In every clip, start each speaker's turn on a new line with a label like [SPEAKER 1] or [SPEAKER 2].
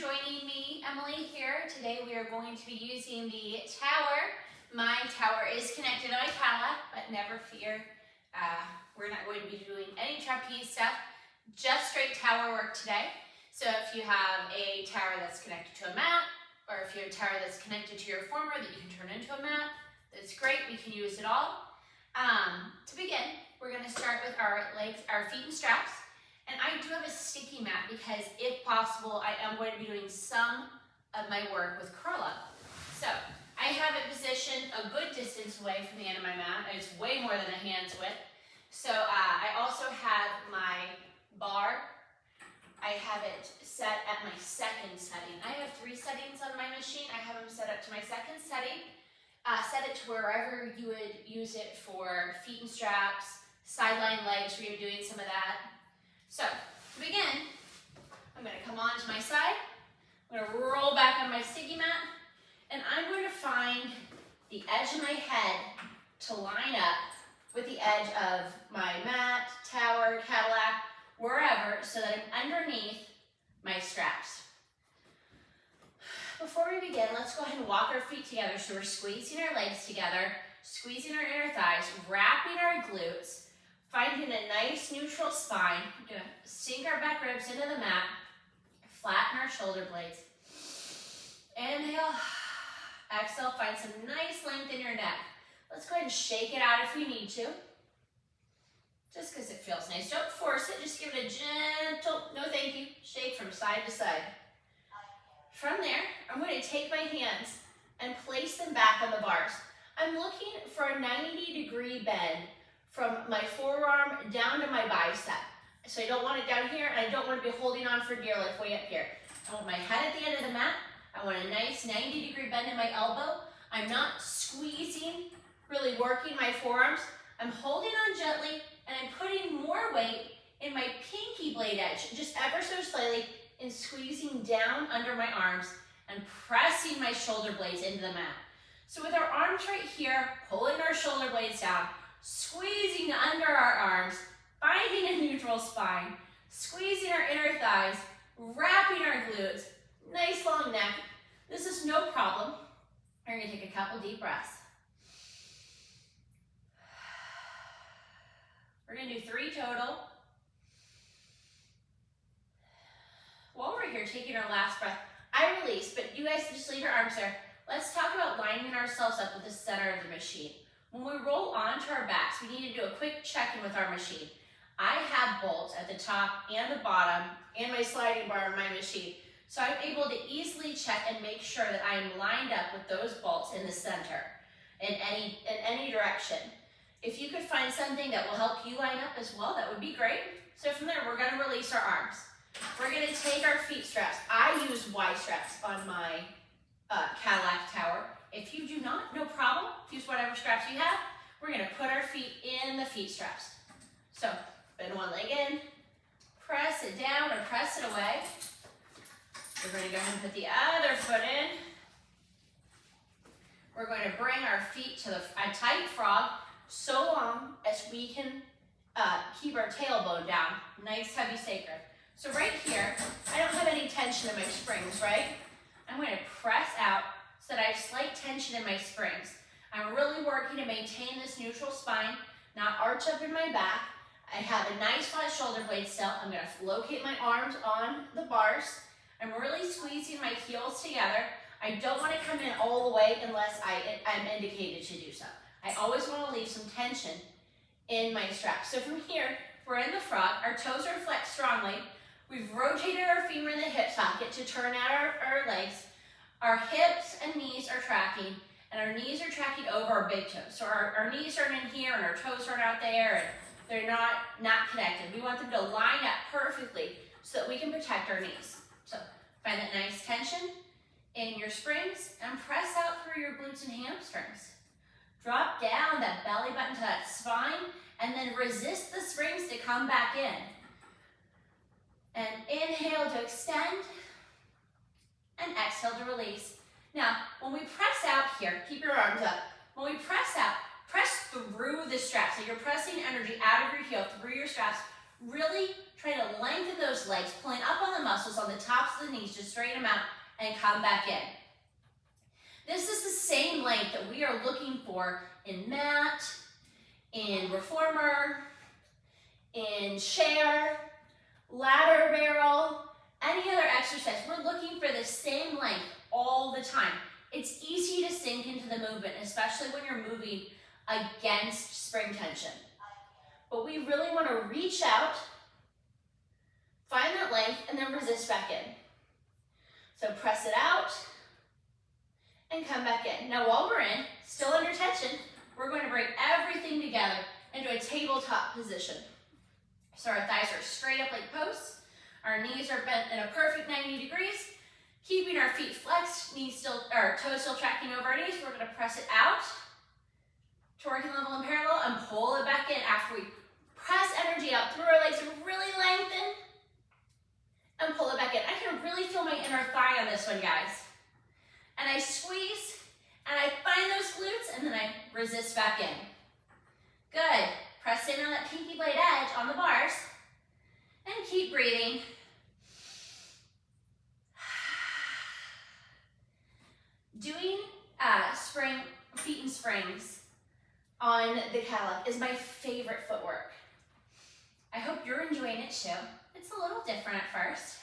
[SPEAKER 1] joining me, Emily, here. Today we are going to be using the tower. My tower is connected to my Cadillac, but never fear. We're not going to be doing any trapeze stuff, just straight tower work today. So if you have a tower that's connected to a mat, or if you have a tower that's connected to your reformer that you can turn into a mat, that's great, we can use it all. To begin, we're going to start with our legs, our feet and straps. And I do have a sticky mat because if possible, I am going to be doing some of my work with curl up. So I have it positioned a good distance away from the end of my mat. It's way more than a hand's width. So I also have my bar. I have it set at my second setting. I have 3 settings on my machine. I have them set up to my second setting. Set it to wherever you would use it for feet and straps, sideline legs where you're doing some of that. So, to begin, I'm going to come on to my side, I'm going to roll back on my sticky mat, and I'm going to find the edge of my head to line up with the edge of my mat, tower, Cadillac, wherever, so that I'm underneath my straps. Before we begin, let's go ahead and walk our feet together so we're squeezing our legs together, squeezing our inner thighs, wrapping our glutes, finding a nice neutral spine. We're gonna sink our back ribs into the mat, flatten our shoulder blades. Inhale, exhale, find some nice length in your neck. Let's go ahead and shake it out if we need to. Just because it feels nice. Don't force it, just give it a gentle, no thank you, shake from side to side. From there, I'm going to take my hands and place them back on the bars. I'm looking for a 90-degree bend from my forearm down to my bicep. So I don't want it down here, and I don't want to be holding on for dear life way up here. I want my head at the end of the mat. I want a nice 90-degree bend in my elbow. I'm not squeezing, really working my forearms. I'm holding on gently, and I'm putting more weight in my pinky blade edge, just ever so slightly, and squeezing down under my arms and pressing my shoulder blades into the mat. So with our arms right here, pulling our shoulder blades down, squeezing under our arms, finding a neutral spine, squeezing our inner thighs, wrapping our glutes, nice long neck. This is no problem. We're going to take a couple deep breaths. We're going to do 3 total. While we're here taking our last breath, I release, but you guys just leave your arms there. Let's talk about lining ourselves up with the center of the machine. When we roll onto our backs, we need to do a quick check-in with our machine. I have bolts at the top and the bottom and my sliding bar on my machine. So I'm able to easily check and make sure that I am lined up with those bolts in the center in any direction. If you could find something that will help you line up as well, that would be great. So from there, we're going to release our arms. We're going to take our feet straps. I use Y straps on my Cadillac tower. If you do not, no problem. Use whatever straps you have. We're going to put our feet in the feet straps. So, bend one leg in, press it down or press it away. We're going to go ahead and put the other foot in. We're going to bring our feet to a tight frog so long as we can keep our tailbone down. Nice heavy sacrum. So right here, I don't have any tension in my springs, right? I'm going to press out so that I have slight tension in my springs. I'm really working to maintain this neutral spine, not arch up in my back. I have a nice flat shoulder blade still. I'm going to locate my arms on the bars. I'm really squeezing my heels together. I don't want to come in all the way unless I'm indicated to do so. I always want to leave some tension in my straps. So from here, we're in the frog. Our toes are flexed strongly. We've rotated our femur in the hip socket to turn out our legs. Our hips and knees are tracking, and our knees are tracking over our big toes. So our knees aren't in here, and our toes aren't out there, and they're not connected. We want them to line up perfectly so that we can protect our knees. So find that nice tension in your springs, and press out through your glutes and hamstrings. Drop down that belly button to that spine, and then resist the springs to come back in. And inhale to extend, and exhale to release. Now, when we press out here, keep your arms up. When we press out, press through the straps. So you're pressing energy out of your heel, through your straps, Really trying to lengthen those legs, pulling up on the muscles on the tops of the knees, just straighten them out and come back in. This is the same length that we are looking for in mat, in reformer, in chair, ladder barrel, any other exercise. We're looking for the same length all the time. It's easy to sink into the movement, especially when you're moving against spring tension. But we really want to reach out, find that length, and then resist back in. So press it out and come back in. Now while we're in, still under tension, we're going to bring everything together into a tabletop position. So our thighs are straight up like posts. Our knees are bent in a perfect 90 degrees. Keeping our feet flexed, toes still tracking over our knees. We're going to press it out to working level and parallel and pull it back in after we press energy out through our legs and really lengthen and pull it back in. I can really feel my inner thigh on this one, guys. And I squeeze and I find those glutes and then I resist back in. Good. Press in on that pinky blade edge on the bars and keep breathing. Doing feet and springs on the Cadillac is my favorite footwork. I hope you're enjoying it too. It's a little different at first.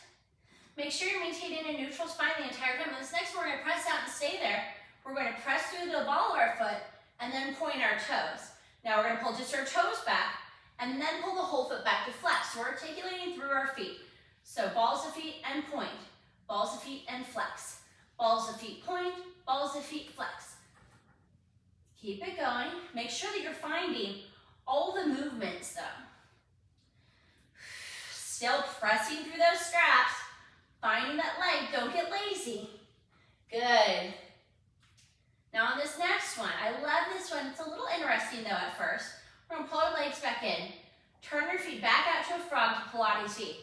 [SPEAKER 1] Make sure you're maintaining a neutral spine the entire time. This next one, we're going to press out and stay there. We're going to press through the ball of our foot and then point our toes. Now we're going to pull just our toes back and then pull the whole foot back to flex. So we're articulating through our feet. So balls of feet and point, balls of feet and flex, balls of feet point, balls of feet flex. Keep it going. Make sure that you're finding all the movements though. Still pressing through those straps, finding that leg, don't get lazy. Good. Now on this next one, I love this one. It's a little interesting though at first. We're gonna pull our legs back in, turn your feet back out to a frog to Pilates feet.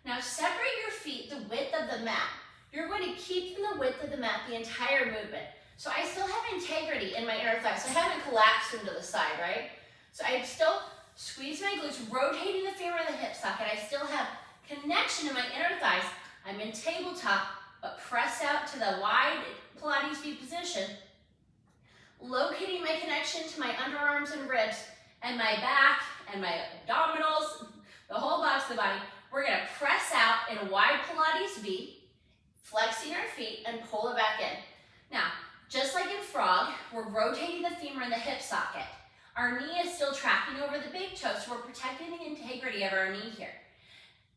[SPEAKER 1] Now separate your feet the width of the mat. You're going to keep them the width of the mat the entire movement. So I still have integrity in my inner thighs. So I haven't collapsed them to the side, right? So I'm still squeezing my glutes, rotating the femur and the hip socket. I still have connection in my inner thighs. I'm in tabletop, but press out to the wide Pilates feet position, locating my connection to my underarms and ribs and my back and my abdominals, the whole box of the body. We're gonna press out in a wide Pilates V, flexing our feet and pull it back in. Now, just like in frog, we're rotating the femur and the hip socket. Our knee is still tracking over the big toe, so we're protecting the integrity of our knee here.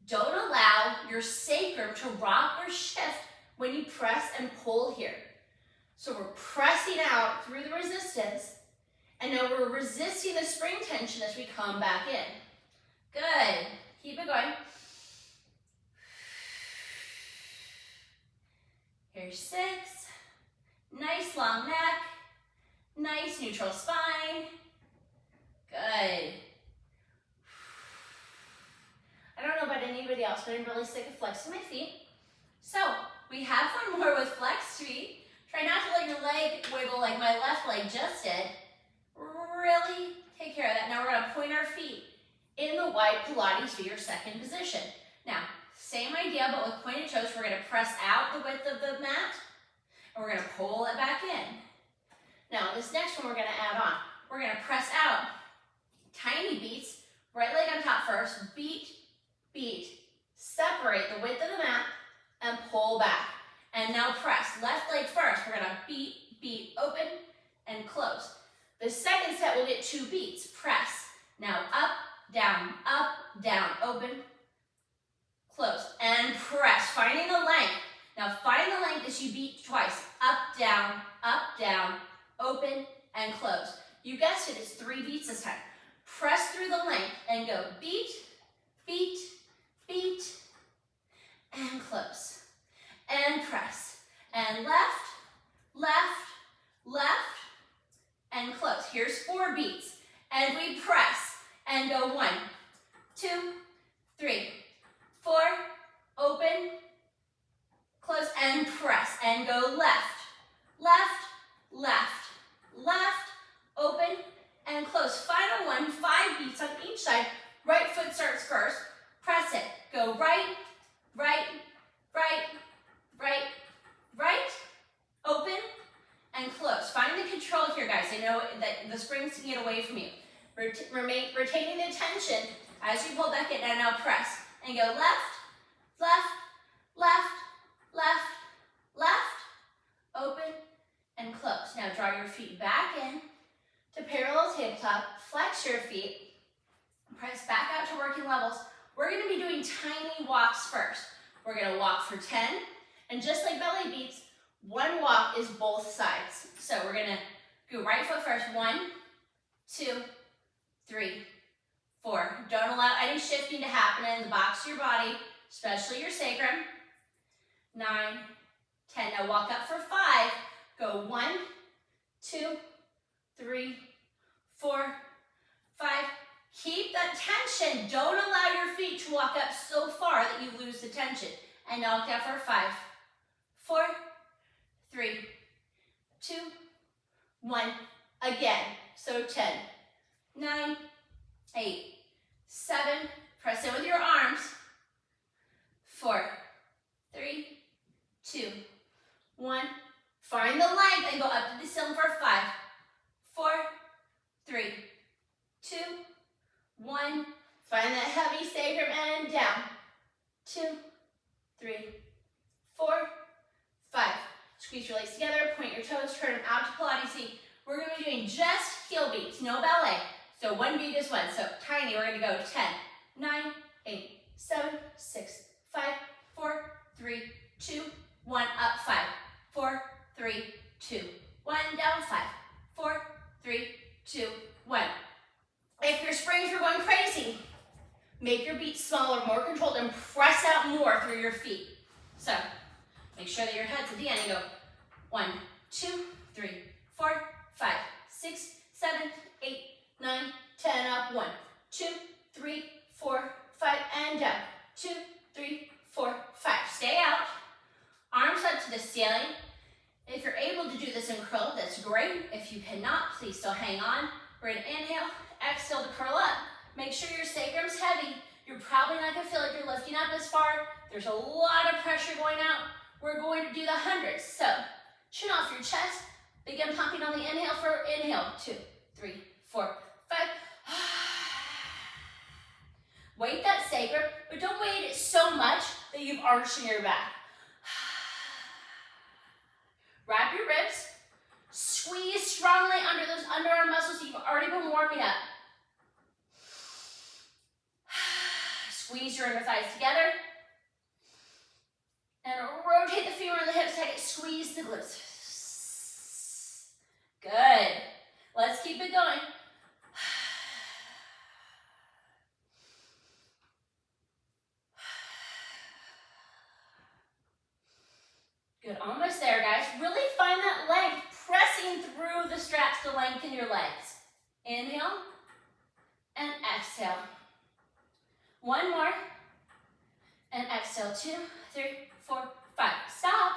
[SPEAKER 1] Don't allow your sacrum to rock or shift when you press and pull here. So we're pressing out through the resistance, and now we're resisting the spring tension as we come back in. Good. Keep it going. Here's 6. Nice long neck. Nice neutral spine. Good. I don't know about anybody else, but I'm really sick of flexing my feet. So we have one more with flexed feet. Try not to let your leg wiggle like my left leg just did. Really take care of that. Now we're going to point our feet in the wide Pilates for your second position. Now, same idea, but with pointed toes. We're going to press out the width of the mat, and we're going to pull it back in. Now, this next one we're going to add on. We're going to press out tiny beats, right leg on top first, beat, beat, separate the width of the mat, and pull back. And now press, left leg first. We're going to beat, beat, open, and close. The second set will get 2 beats. Press. Now up, down, open, close, and press. Finding the length. Now find the length as you beat twice. Up, down, open, and close. You guessed it, it's 3 beats this time. Press through the length and go beat, beat, beat, and close. And press. And left, left, left, and close. Here's 4 beats. And we press and go 1, 2, 3, 4, open, close, and press. And go left, left, left, left, open, and close. Final one, 5 beats on each side. Right foot starts first. Press it. Go right, right, right, right, right. Open and close. Find the control here, guys. I know that the springs can get away from you. Retaining the tension as you pull back in, and now press. And go left, left, left, left, left. Open and close. Now draw your feet back in to parallel tabletop. Flex your feet. Press back out to working levels. We're going to be doing tiny walks first. We're going to walk for 10. And just like belly beats, one walk is both sides. So we're going to go right foot first. 1, 2, 3, 4. Don't allow any shifting to happen in the box of your body, especially your sacrum. 9, 10. Now walk up for 5. Go 1, 2, 3, 4, 5. Keep that tension. Don't allow your feet to walk up so far that you lose the tension. And now walk down for 5, 4, 3, 2, 1. Again. So 10, 9, 8, 7. Press in with your arms. 4, 3, 2, 1. Find the length and go up to the ceiling for 5, 4, 3, 2, 1. Find that heavy sacrum and down. 2, 3, 4, 5. Squeeze your legs together, point your toes, turn them out to Pilates seat. We're going to be doing just heel beats, no ballet. So one beat is one. So tiny, we're going to go 10, 9, 8, 7, 6, 5, 4, 3, 2, 1. Up 5, 4, 3, 2, 1. Down 5, 4, 3, 2, 1. If your springs are going crazy, make your beats smaller, more controlled, and press out more through your feet. So make sure that your head's at the end and go 1, 2, 3, 4, 5, 6, 7, 8, 9, 10. Up 1, 2, 3, 4, 5, and down. 2, 3, 4, 5. Stay out. Arms up to the ceiling. If you're able to do this in curl, that's great. If you cannot, please still hang on. We're going to inhale, exhale to curl up. Make sure your sacrum's heavy. You're probably not going to feel like you're lifting up as far. There's a lot of pressure going out. We're going to do the hundreds. So chin off your chest. Begin pumping on the inhale for inhale. 2, 3, 4, 5. Weight that sacrum, but don't weight it so much that you've arched in your back. Wrap your ribs. Squeeze strongly under those underarm muscles you've already been warming up. Squeeze your inner thighs together. And rotate the femur and the hips. Squeeze the glutes. Good. Let's keep it going. Good, almost there, guys. Really find that length, pressing through the straps to lengthen your legs. Inhale and exhale. One more. And exhale. 2, 3, 4, 5. Stop.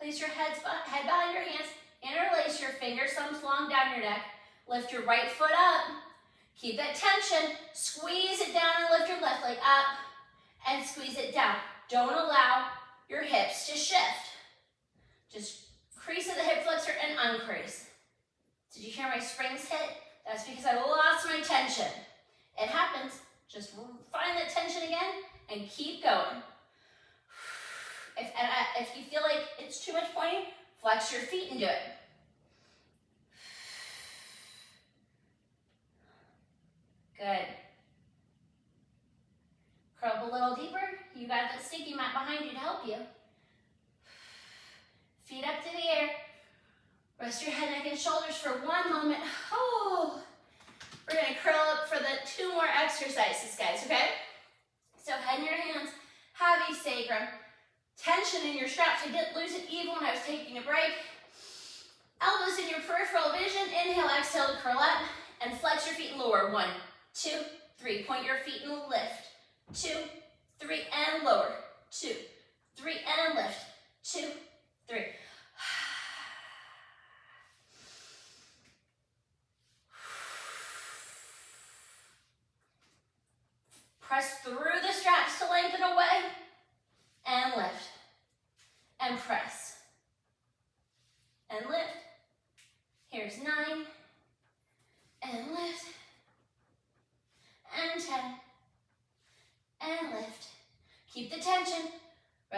[SPEAKER 1] Place your head behind your hands. Interlace your fingers, thumbs long down your neck. Lift your right foot up. Keep that tension. Squeeze it down and lift your left leg up. And squeeze it down. Don't allow your hips to shift. Just crease at the hip flexor and uncrease. Did you hear my springs hit? That's because I lost my tension. It happens. Just find that tension again and keep going. If you feel like it's too much pointing, flex your feet and do it. Good. Curl up a little deeper. You got that sticky mat behind you to help you. Feet up to the air. Rest your head, neck, and shoulders for one moment. Oh, we're going to curl up for the 2 more exercises, guys, okay? So head in your hands, heavy sacrum, tension in your straps. I didn't lose it even when I was taking a break. Elbows in your peripheral vision. Inhale, exhale to curl up and flex your feet and lower. 1, 2, 3. Point your feet and lift. 2, 3, and lower. 2, 3, and lift. 2, 3.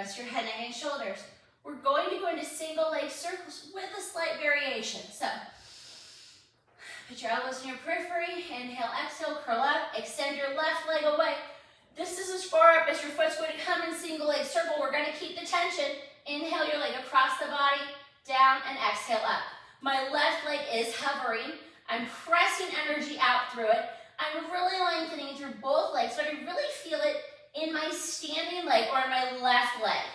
[SPEAKER 1] Rest your head, neck, and shoulders. We're going to go into single leg circles with a slight variation. So, put your elbows in your periphery. Inhale, exhale, curl up. Extend your left leg away. This is as far up as your foot's going to come in single leg circle. We're going to keep the tension. Inhale your leg across the body, down, and exhale up. My left leg is hovering. I'm pressing energy out through it. I'm really lengthening through both legs, so I really feel it in my standing leg or in my left leg.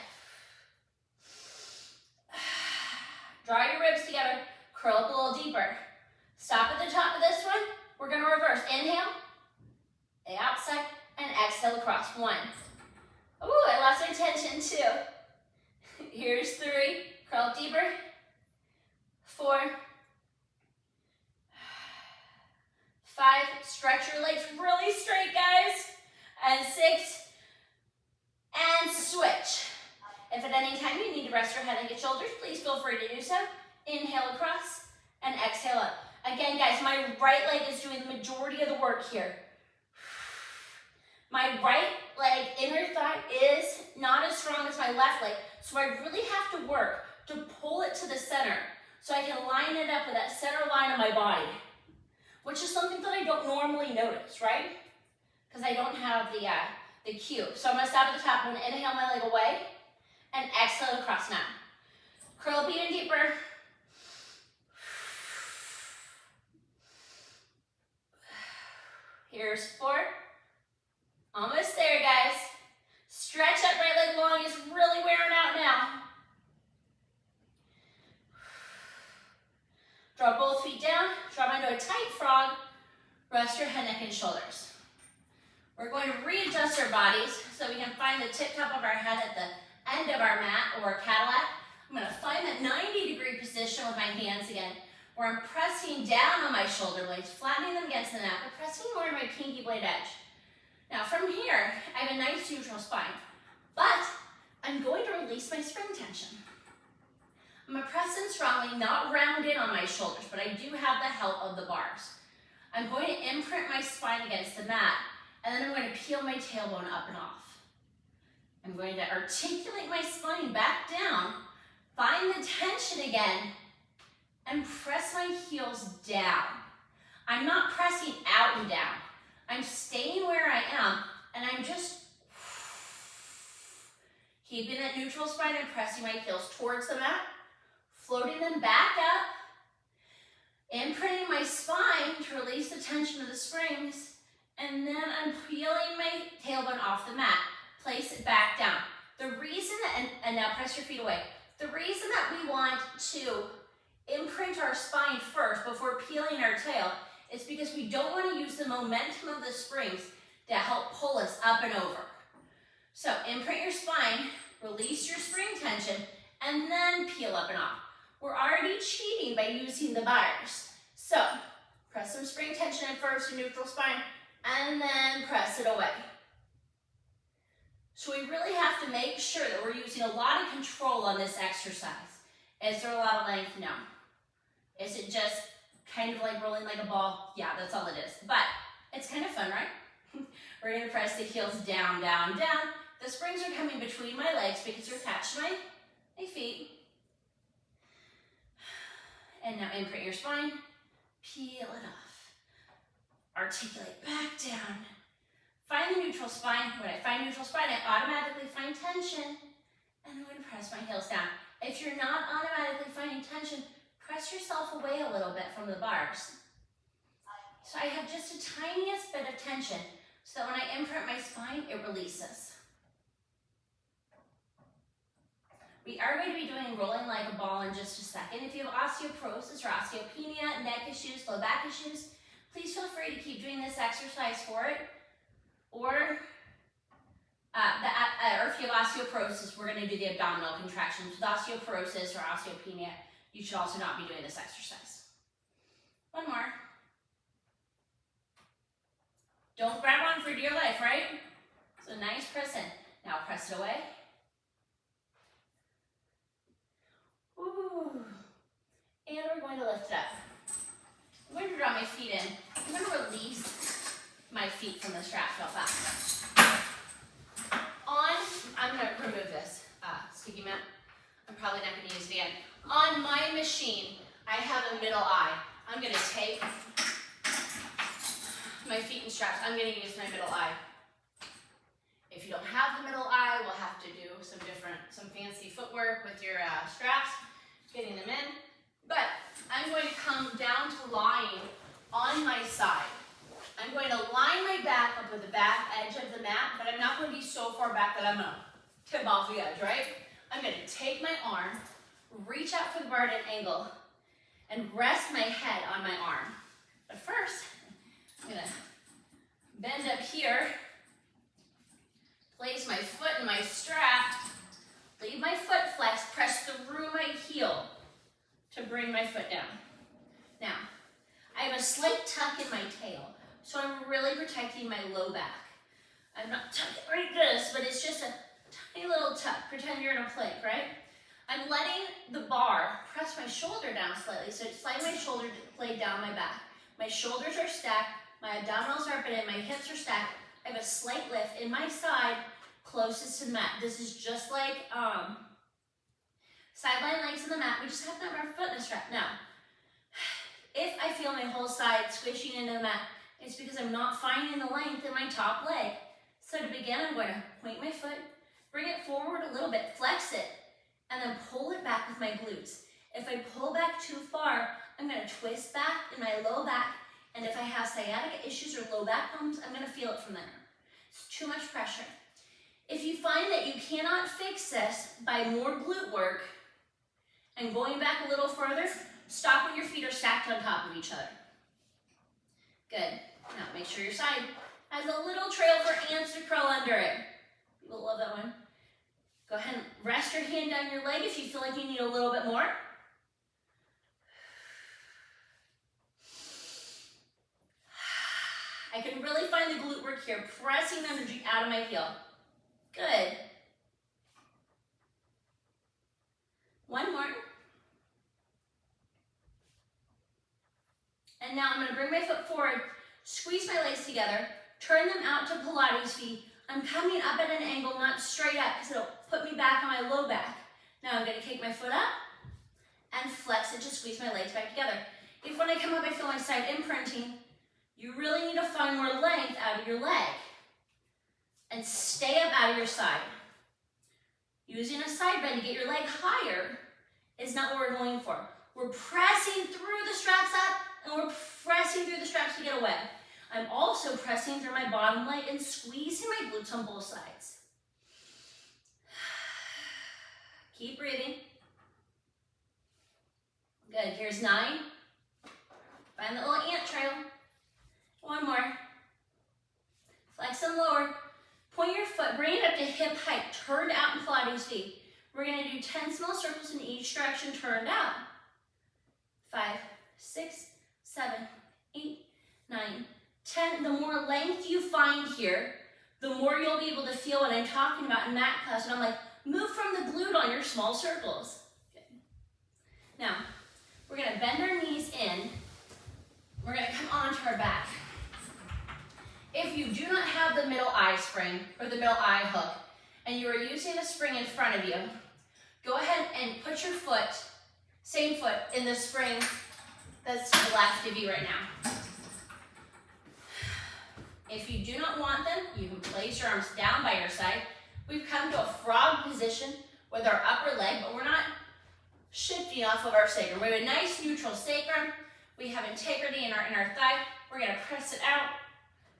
[SPEAKER 1] Draw your ribs together, curl up a little deeper. Stop at the top of this one. We're going to reverse. Inhale, the outside, and exhale across. 1. Ooh, I lost my tension. 2. Here's 3. Curl up deeper. 4. 5. Stretch your legs really straight, guys. And 6. And switch. If at any time you need to rest your head and your shoulders, please feel free to do so. Inhale across and exhale up. Again, guys, my right leg is doing the majority of the work here. My right leg inner thigh is not as strong as my left leg, so I really have to work to pull it to the center so I can line it up with that center line of my body, which is something that I don't normally notice, right? Because I don't have the cue. So I'm going to stop at the top. I'm going to inhale my leg away and exhale across now. Curl up even deeper. Here's 4. Almost there, guys. Stretch that right leg long. It's really wearing out now. Draw both feet down. Drop into a tight frog. Rest your head, neck, and shoulders. We're going to readjust our bodies so we can find the tip top of our head at the end of our mat or Cadillac. I'm going to find that 90-degree position with my hands again, where I'm pressing down on my shoulder blades, flattening them against the mat, but pressing more to my pinky blade edge. Now from here, I have a nice neutral spine, but I'm going to release my spring tension. I'm going to press in strongly, not round in on my shoulders, but I do have the help of the bars. I'm going to imprint my spine against the mat, and then I'm going to peel my tailbone up and off. I'm going to articulate my spine back down, find the tension again, and press my heels down. I'm not pressing out and down. I'm staying where I am, and I'm just keeping that neutral spine and pressing my heels towards the mat, floating them back up, imprinting my spine to release the tension of the springs, and then I'm peeling my tailbone off the mat. Place it back down. The reason, and now press your feet away. The reason that we want to imprint our spine first before peeling our tail is because we don't want to use the momentum of the springs to help pull us up and over. So imprint your spine, release your spring tension, and then peel up and off. We're already cheating by using the bars. So press some spring tension in first, a neutral spine, and then press it away. So we really have to make sure that we're using a lot of control on this exercise. Is there a lot of length? No. Is it just kind of like rolling like a ball? Yeah, that's all it is. But it's kind of fun, right? We're going to press the heels down, down, down. The springs are coming between my legs because they're attached to my feet. And now imprint your spine. Peel it off. Articulate back down. Find the neutral spine. When I find neutral spine, I automatically find tension. And I'm going to press my heels down. If you're not automatically finding tension, press yourself away a little bit from the bars. So I have just the tiniest bit of tension so that when I imprint my spine, it releases. We are going to be doing rolling like a ball in just a second. If you have osteoporosis or osteopenia, neck issues, low back issues, please feel free to keep doing this exercise for it. Or if you have osteoporosis, we're going to do the abdominal contractions. With osteoporosis or osteopenia, you should also not be doing this exercise. One more. Don't grab on for dear life, right? So nice press in. Now press it away. Ooh. And we're going to lift it up. I'm going to draw my feet in. I'm going to release my feet from the straps real fast. I'm going to remove this. probably not gonna use it again. On my machine, I have a middle eye. I'm gonna take my feet and straps. I'm gonna use my middle eye. If you don't have the middle eye, we'll have to do some fancy footwork with your straps, getting them in. But I'm going to come down to lying on my side. I'm going to line my back up with the back edge of the mat, but I'm not going to be so far back that I'm going to tip off the edge, right? I'm going to take my arm, reach out for the bar at an angle, and rest my head on my arm. But first, I'm going to bend up here, place my foot in my strap, leave my foot flexed, press through my heel to bring my foot down. Now, I have a slight tuck in my tail, so I'm really protecting my low back. I'm not tucking like this, but it's just a tiny little tuck. Pretend you're in a plank, right? I'm letting the bar press my shoulder down slightly, so it's sliding my shoulder blade down my back. My shoulders are stacked, my abdominals are up and in, my hips are stacked. I have a slight lift in my side closest to the mat. This is just like sideline legs in the mat. We just have to have our foot in a strap. Now, if I feel my whole side squishing into the mat, it's because I'm not finding the length in my top leg. So to begin, I'm going to point my foot, bring it forward a little bit, flex it, and then pull it back with my glutes. If I pull back too far, I'm going to twist back in my low back, and if I have sciatica issues or low back problems, I'm going to feel it from there. It's too much pressure. If you find that you cannot fix this by more glute work and going back a little further, stop when your feet are stacked on top of each other. Good. Now make sure your side has a little trail for ants to crawl under it. People love that one. Go ahead and rest your hand down your leg if you feel like you need a little bit more. I can really find the glute work here, pressing energy out of my heel. Good. One more. And now I'm going to bring my foot forward, squeeze my legs together, turn them out to Pilates feet. I'm coming up at an angle, not straight up, because it'll put me back on my low back. Now I'm going to kick my foot up and flex it to squeeze my legs back together. If when I come up I feel my side imprinting, you really need to find more length out of your leg and stay up out of your side. Using a side bend to get your leg higher is not what we're going for. We're pressing through the straps up and we're pressing through the straps to get away. I'm also pressing through my bottom leg and squeezing my glutes on both sides. Keep breathing. Good, here's 9. Find the little ant trail. One more. Flex and lower. Point your foot, bring it up to hip height, turned out in Pilates feet. We're gonna do 10 small circles in each direction, turned out. 5, 6, 7, 8, 9, 10. The more length you find here, the more you'll be able to feel what I'm talking about in mat class. And I'm like, move from the glute on your small circles. Good. Now, we're gonna bend our knees in. We're gonna come onto our back. If you do not have the middle eye spring or the middle eye hook, and you are using the spring in front of you, go ahead and put your foot, same foot, in the spring that's to the left of you right now. If you do not want them, you can place your arms down by your side. We've come to a frog position with our upper leg, but we're not shifting off of our sacrum. We have a nice neutral sacrum. We have integrity in our inner thigh. We're gonna press it out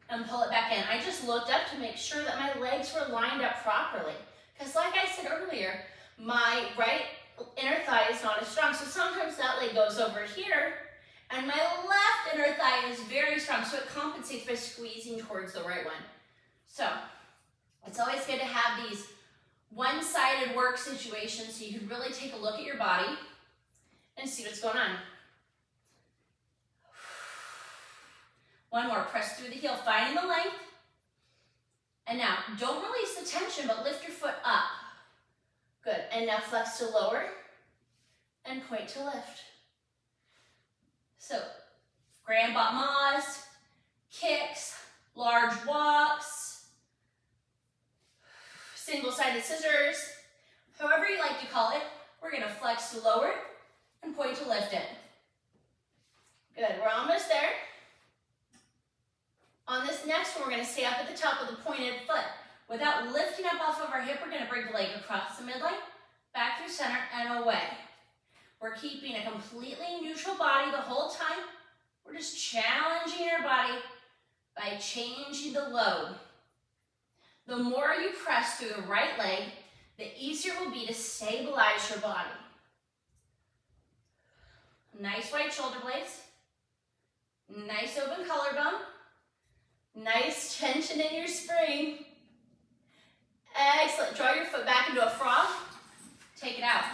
[SPEAKER 1] and pull it back in. I just looked up to make sure that my legs were lined up properly. Because like I said earlier, my right inner thigh is not as strong. So sometimes that leg goes over here, and my left inner thigh is very strong. So it compensates by squeezing towards the right one. So it's always good to have these one-sided work situations so you can really take a look at your body and see what's going on. One more, press through the heel, finding the length. And now, don't release the tension, but lift your foot up. Good, and now flex to lower and point to lift. So, grand battements, kicks, large walks, single-sided scissors, however you like to call it. We're gonna to lower it, and point to lift it. Good, we're almost there. On this next one, we're gonna stay up at the top of the pointed foot. Without lifting up off of our hip, we're gonna bring the leg across the midline, back through center, and away. We're keeping a completely neutral body the whole time. We're just challenging our body by changing the load. The more you press through the right leg, the easier it will be to stabilize your body. Nice wide shoulder blades. Nice open collarbone. Nice tension in your spring. Excellent. Draw your foot back into a frog. Take it out.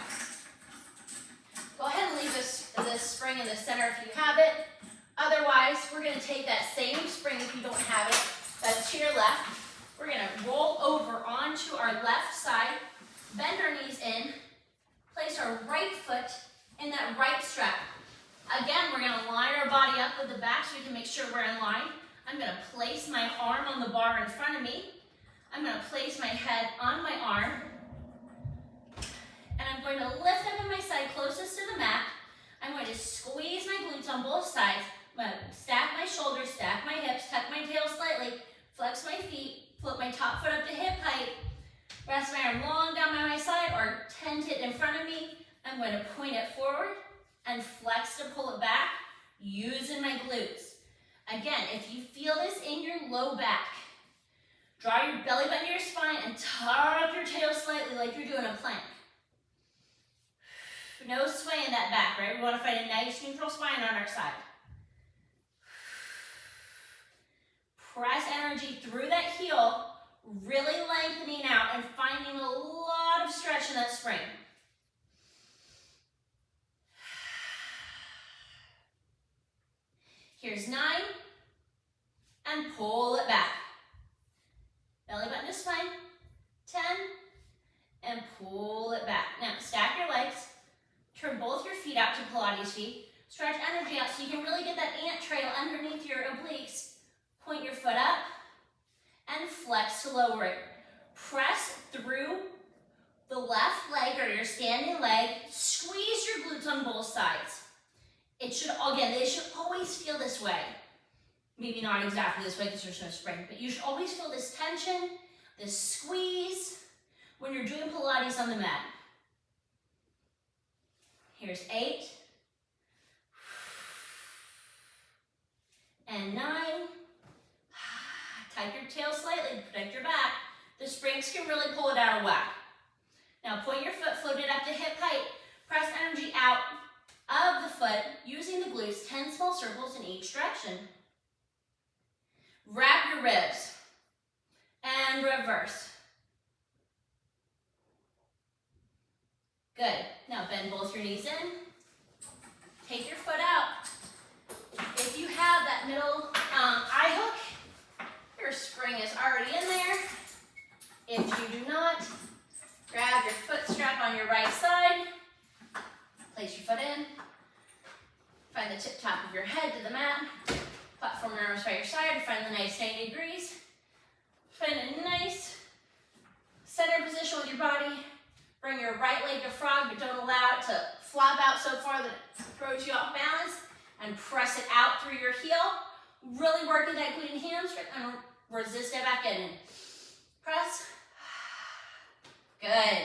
[SPEAKER 1] Go ahead and leave this spring in the center if you have it. Otherwise, we're going to take that same spring if you don't have it. That's to your left. We're going to roll over onto our left side. Bend our knees in. Place our right foot in that right strap. Again, we're going to line our body up with the back so we can make sure we're in line. I'm going to place my arm on the bar in front of me. I'm going to place my head on my arm. And I'm going to lift up on my side closest to the mat. I'm going to squeeze my glutes on both sides. I'm going to stack my shoulders, stack my hips, tuck my tail slightly, flex my feet, flip my top foot up to hip height, rest my arm long down by my side or tent it in front of me. I'm going to point it forward and flex to pull it back, using my glutes. Again, if you feel this in your low back, draw your belly button to your spine and tuck your tail slightly like you're doing a plank. No sway in that back, right? We want to find a nice neutral spine on our side. Press energy through that heel, really lengthening out and finding a lot of stretch in that spring. Here's 9, and pull it back. Belly button to spine, 10, and pull it back. Now, stack your legs, turn both your feet out to Pilates feet, stretch energy out so you can really get that ant trail underneath your obliques. Point your foot up, and flex to lower it. Press through the left leg or your standing leg, squeeze your glutes on both sides. It should, again, they should always feel this way. Maybe not exactly this way because there's no spring, but you should always feel this tension, this squeeze when you're doing Pilates on the mat. Here's 8. And 9. Tighten your tail slightly, protect your back. The springs can really pull it out of whack. Now point your foot, float it up to hip height. Press energy out of the foot using the glutes, 10 small circles in each direction. Wrap your ribs and reverse. Good. Now bend both your knees in. Take your foot out. If you have that middle eye hook, your spring is already in there. If you do not, grab your foot strap on your right side. Place your foot in. Find the tip top of your head to the mat. Platform arms by your side. Find the nice 90 degrees. Find a nice center position with your body. Bring your right leg to frog, but don't allow it to flop out so far that it throws you off balance. And press it out through your heel. Really working that glute and hamstring and resist it back in. Press. Good.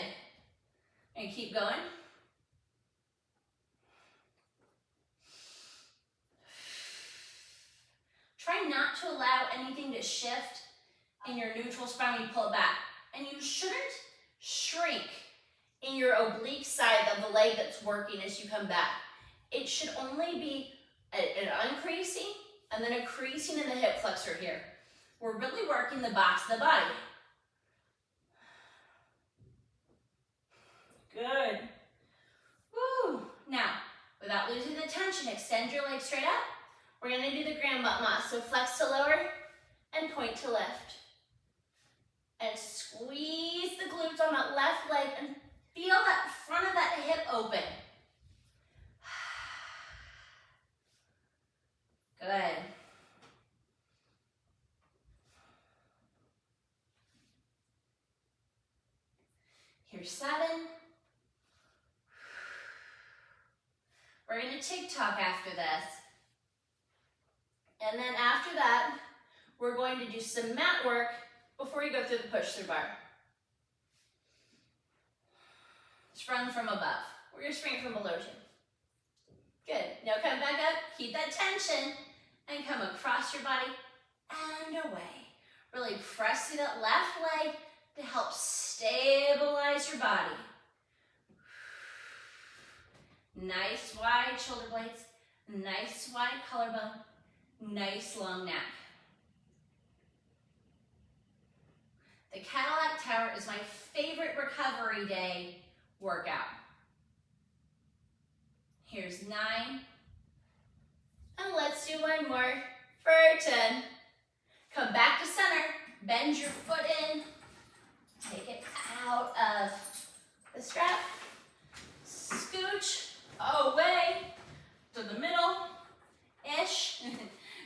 [SPEAKER 1] And keep going. Try not to allow anything to shift in your neutral spine when you pull it back. And you shouldn't shrink in your oblique side of the leg that's working as you come back. It should only be an uncreasing and then a creasing in the hip flexor here. We're really working the box of the body. Good. Woo. Now, without losing the tension, extend your legs straight up. We're going to do the grand butt moss. So flex to lower and point to lift. And squeeze the glutes on that left leg and feel that front of that hip open. Good. Here's 7. We're gonna TikTok after this. And then after that, we're going to do some mat work before you go through the push-through bar. Sprung from above. We're gonna spring from below too. Good. Now come back up, keep that tension, and come across your body and away. Really press through that left leg to help stabilize your body. Nice wide shoulder blades, nice wide collarbone, nice long neck. The Cadillac Tower is my favorite recovery day workout. Here's 9. And let's do one more for 10. Come back to center, bend your foot in, take it out of the strap, scooch away to the middle-ish.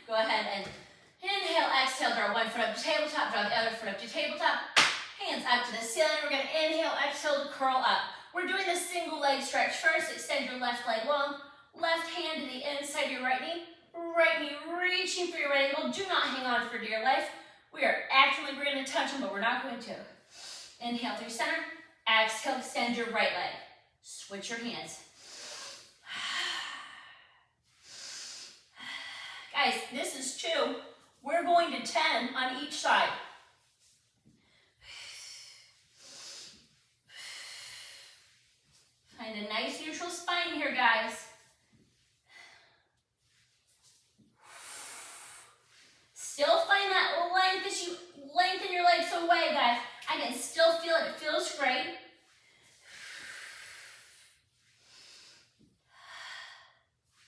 [SPEAKER 1] Go ahead and inhale, exhale, draw one foot up to tabletop, draw the other foot up to tabletop, hands up to the ceiling. We're gonna inhale, exhale to curl up. We're doing the single leg stretch first. Extend your left leg long, left hand to the inside of your right knee reaching for your right ankle. Do not hang on for dear life. We are actually, we're gonna touch them, but we're not going to. Inhale through center, exhale, extend your right leg. Switch your hands. Guys, this is 2. We're going to 10 on each side. Find a nice neutral spine here, guys. Still find that length as you lengthen your legs away, guys. I can still feel it. It feels great.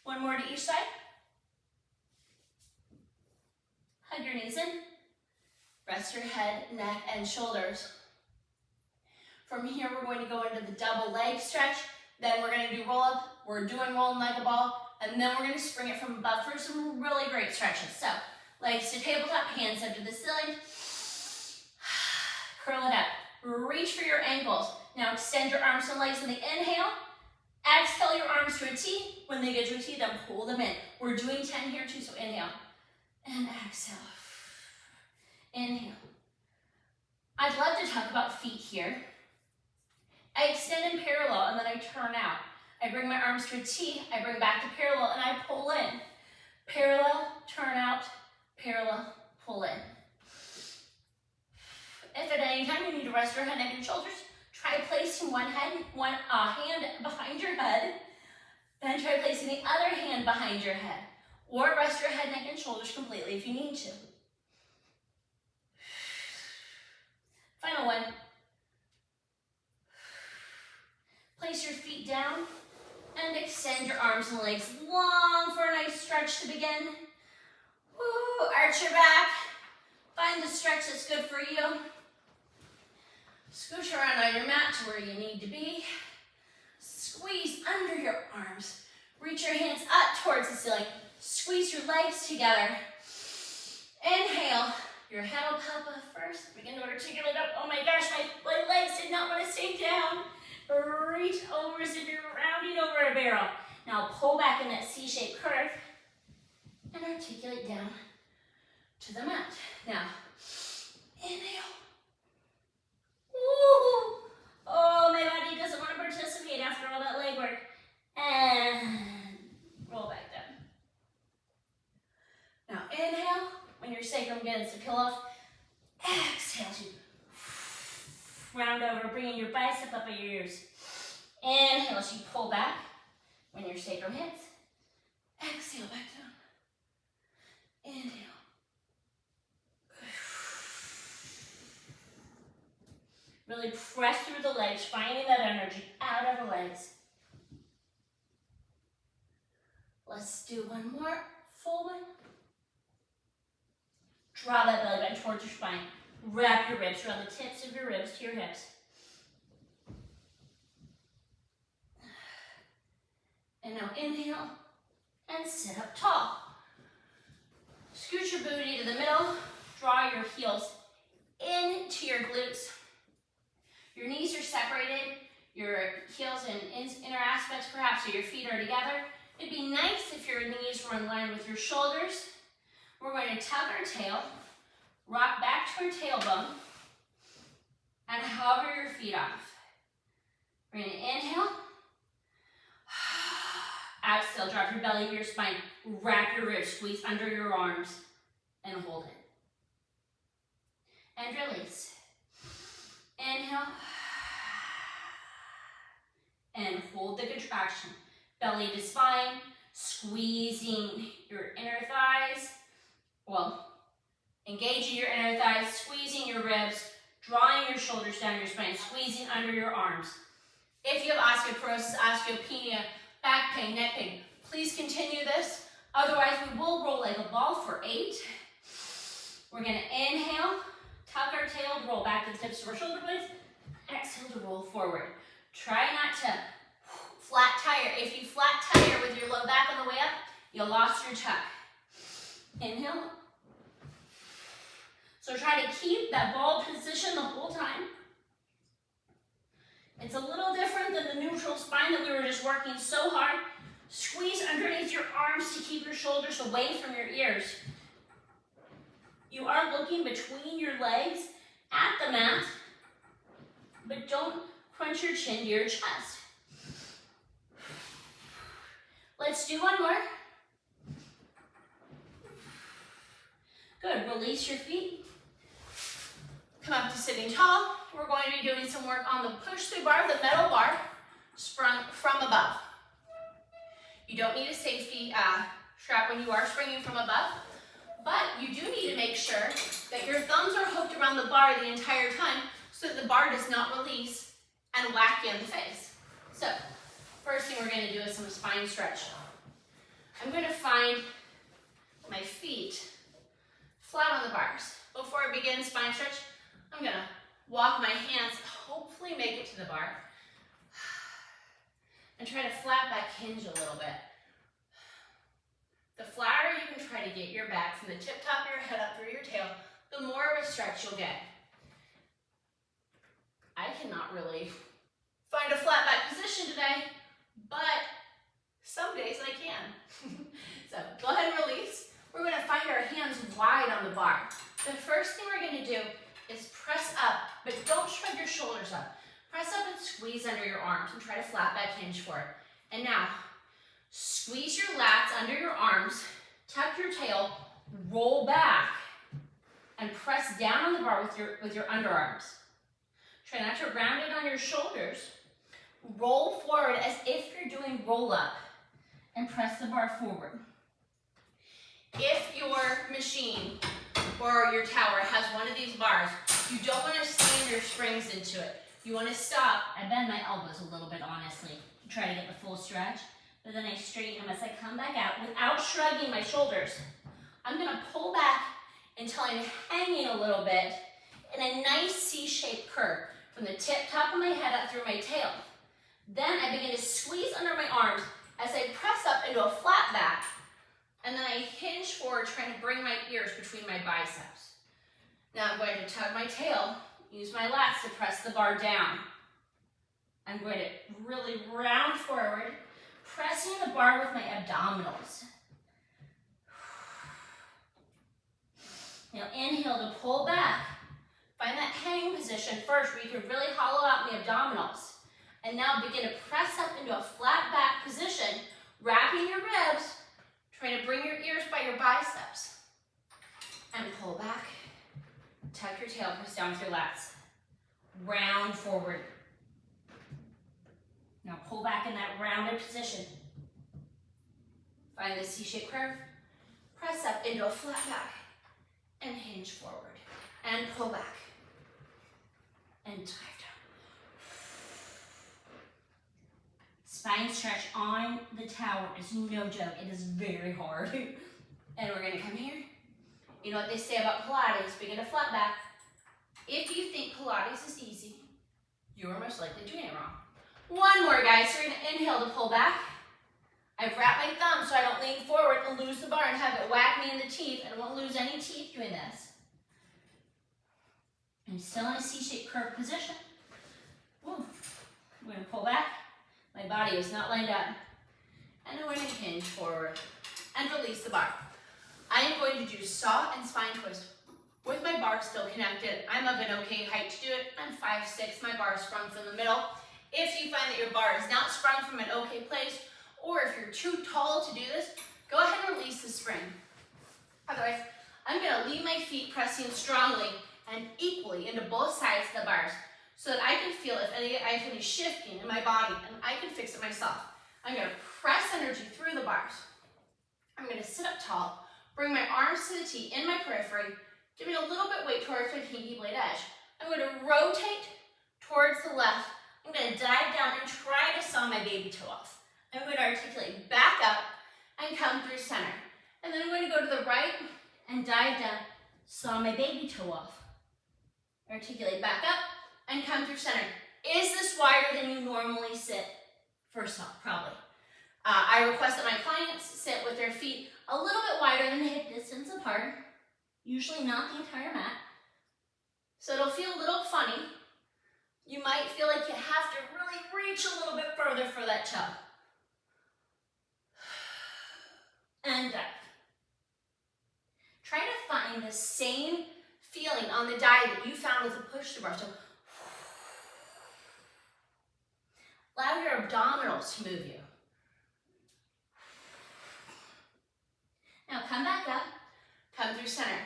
[SPEAKER 1] One more to each side. Hug your knees in. Rest your head, neck, and shoulders. From here, we're going to go into the double leg stretch. Then we're going to do roll up. We're doing rolling like a ball. And then we're going to spring it from above for some really great stretches. So, legs to tabletop, hands up to the ceiling. Curl it up. Reach for your ankles. Now extend your arms and legs in the inhale. Exhale your arms to a T. When they get to a T, then pull them in. We're doing 10 here too, so inhale. And exhale. Inhale. I'd love to talk about feet here. I extend in parallel and then I turn out. I bring my arms to a T, I bring back to parallel and I pull in. Parallel, turn out, parallel, pull in. If at any time you need to rest your head, neck, and shoulders, try placing one hand behind your head, then try placing the other hand behind your head. Or rest your head, neck, and shoulders completely if you need to. Final one. Place your feet down and extend your arms and legs long for a nice stretch to begin. Woo, arch your back. Find the stretch that's good for you. Scooch around on your mat to where you need to be. Squeeze under your arms. Reach your hands up towards the ceiling. Squeeze your legs together. Inhale. Your head will pop up first. Begin to articulate up. Oh my gosh, my legs did not want to stay down. Reach over as if you're rounding over a barrel. Now pull back in that C-shaped curve and articulate down to the mat. Now, inhale. Woo! Oh, my body doesn't want to participate after all that leg work. And roll back down. Now inhale. When your sacrum begins to peel off, exhale to round over, bringing your bicep up at your ears. Inhale as you pull back. When your sacrum hits, exhale back down. Inhale. Really press through the legs, finding that energy out of the legs. Let's do one more full one. Draw that belly button towards your spine. Wrap your ribs around the tips of your ribs to your hips. And now inhale and sit up tall. Scoot your booty to the middle. Draw your heels into your glutes. Your knees are separated. Your heels and inner aspects perhaps of your feet are together. It'd be nice if your knees were in line with your shoulders. We're going to tuck our tail, rock back to our tailbone, and hover your feet off. We're going to inhale. Exhale, drop your belly to your spine. Wrap your ribs, squeeze under your arms, and hold it. And release. Inhale. And hold the contraction. Belly to spine, squeezing your inner thighs. Well, engaging your inner thighs, squeezing your ribs, drawing your shoulders down your spine, squeezing under your arms. If you have osteoporosis, osteopenia, back pain, neck pain, please continue this. Otherwise, we will roll like a ball for 8. We're going to inhale, tuck our tail, roll back to the tips of our shoulder blades. Exhale to roll forward. Try not to flat tire. If you flat tire with your low back on the way up, you lost your tuck. Inhale. So try to keep that ball position the whole time. It's a little different than the neutral spine that we were just working so hard. Squeeze underneath your arms to keep your shoulders away from your ears. You are looking between your legs at the mat, but don't crunch your chin to your chest. Let's do one more. Good, release your feet. Come up to sitting tall. We're going to be doing some work on the push-through bar, the metal bar, sprung from above. You don't need a safety strap when you are springing from above, but you do need to make sure that your thumbs are hooked around the bar the entire time so that the bar does not release and whack you in the face. So, first thing we're going to do is some spine stretch. I'm going to find my feet flat on the bars. Before I begin spine stretch, I'm going to walk my hands, hopefully make it to the bar, and try to flat back hinge a little bit. The flatter you can try to get your back from the tip top of your head up through your tail, the more of a stretch you'll get. I cannot really find a flat back position today, but some days I can. So go ahead and release. We're going to find our hands wide on the bar. The first thing we're going to do is press up, but don't shrug your shoulders up. Press up and squeeze under your arms and try to flat back hinge for it. And now, squeeze your lats under your arms, tuck your tail, roll back, and press down on the bar with your underarms. Try not to round it on your shoulders. Roll forward as if you're doing roll up and press the bar forward. If your machine or your tower has one of these bars, you don't want to slam your springs into it. You want to stop. I bend my elbows a little bit, honestly, to try to get the full stretch, but then I straighten them as I come back out without shrugging my shoulders. I'm going to pull back until I'm hanging a little bit in a nice C-shaped curve from the tip top of my head up through my tail. Then I begin to squeeze under my arms as I press up into a flat back, and then I hinge forward, trying to bring my ears between my biceps. Now I'm going to tug my tail, use my lats to press the bar down. I'm going to really round forward, pressing the bar with my abdominals. Now inhale to pull back. Find that hang position first where you can really hollow out the abdominals. And now begin to press up into a flat back position, wrapping your ribs, trying to bring your ears by your biceps. And pull back. Tuck your tail, press down with your lats. Round forward. Now pull back in that rounded position. Find the C-shaped curve. Press up into a flat back. And hinge forward. And pull back. And dive down. Spine stretch on the tower is no joke. It is very hard. And we're going to come here. You know what they say about Pilates, begin to flat back. If you think Pilates is easy, you are most likely doing it wrong. One more, guys. So you're going to inhale to pull back. I've wrapped my thumb so I don't lean forward and lose the bar and have it whack me in the teeth. I won't lose any teeth doing this. I'm still in a C-shaped curved position. Woo. I'm going to pull back. My body is not lined up. And I'm going to hinge forward and release the bar. I am going to do saw and spine twist with my bar still connected. I'm of an okay height to do it. I'm 5'6", my bar is sprung from the middle. If you find that your bar is not sprung from an okay place, or if you're too tall to do this, go ahead and release the spring. Otherwise, I'm gonna leave my feet pressing strongly and equally into both sides of the bars so that I can feel if I have any shifting in my body and I can fix it myself. I'm gonna press energy through the bars. I'm gonna sit up tall, bring my arms to the T in my periphery, giving a little bit weight towards my pinky blade edge. I'm gonna rotate towards the left. I'm gonna dive down and try to saw my baby toe off. I'm going to articulate back up and come through center. And then I'm going to go to the right and dive down, saw my baby toe off. Articulate back up and come through center. Is this wider than you normally sit? First off, probably. I request that my clients sit with their feet a little bit wider than hip distance apart, usually not the entire mat. So it'll feel a little funny. You might feel like you have to really reach a little bit further for that toe. And dive. Try to find the same feeling on the dive that you found with the push to bar. So allow your abdominals to move you. Now come back up, come through center.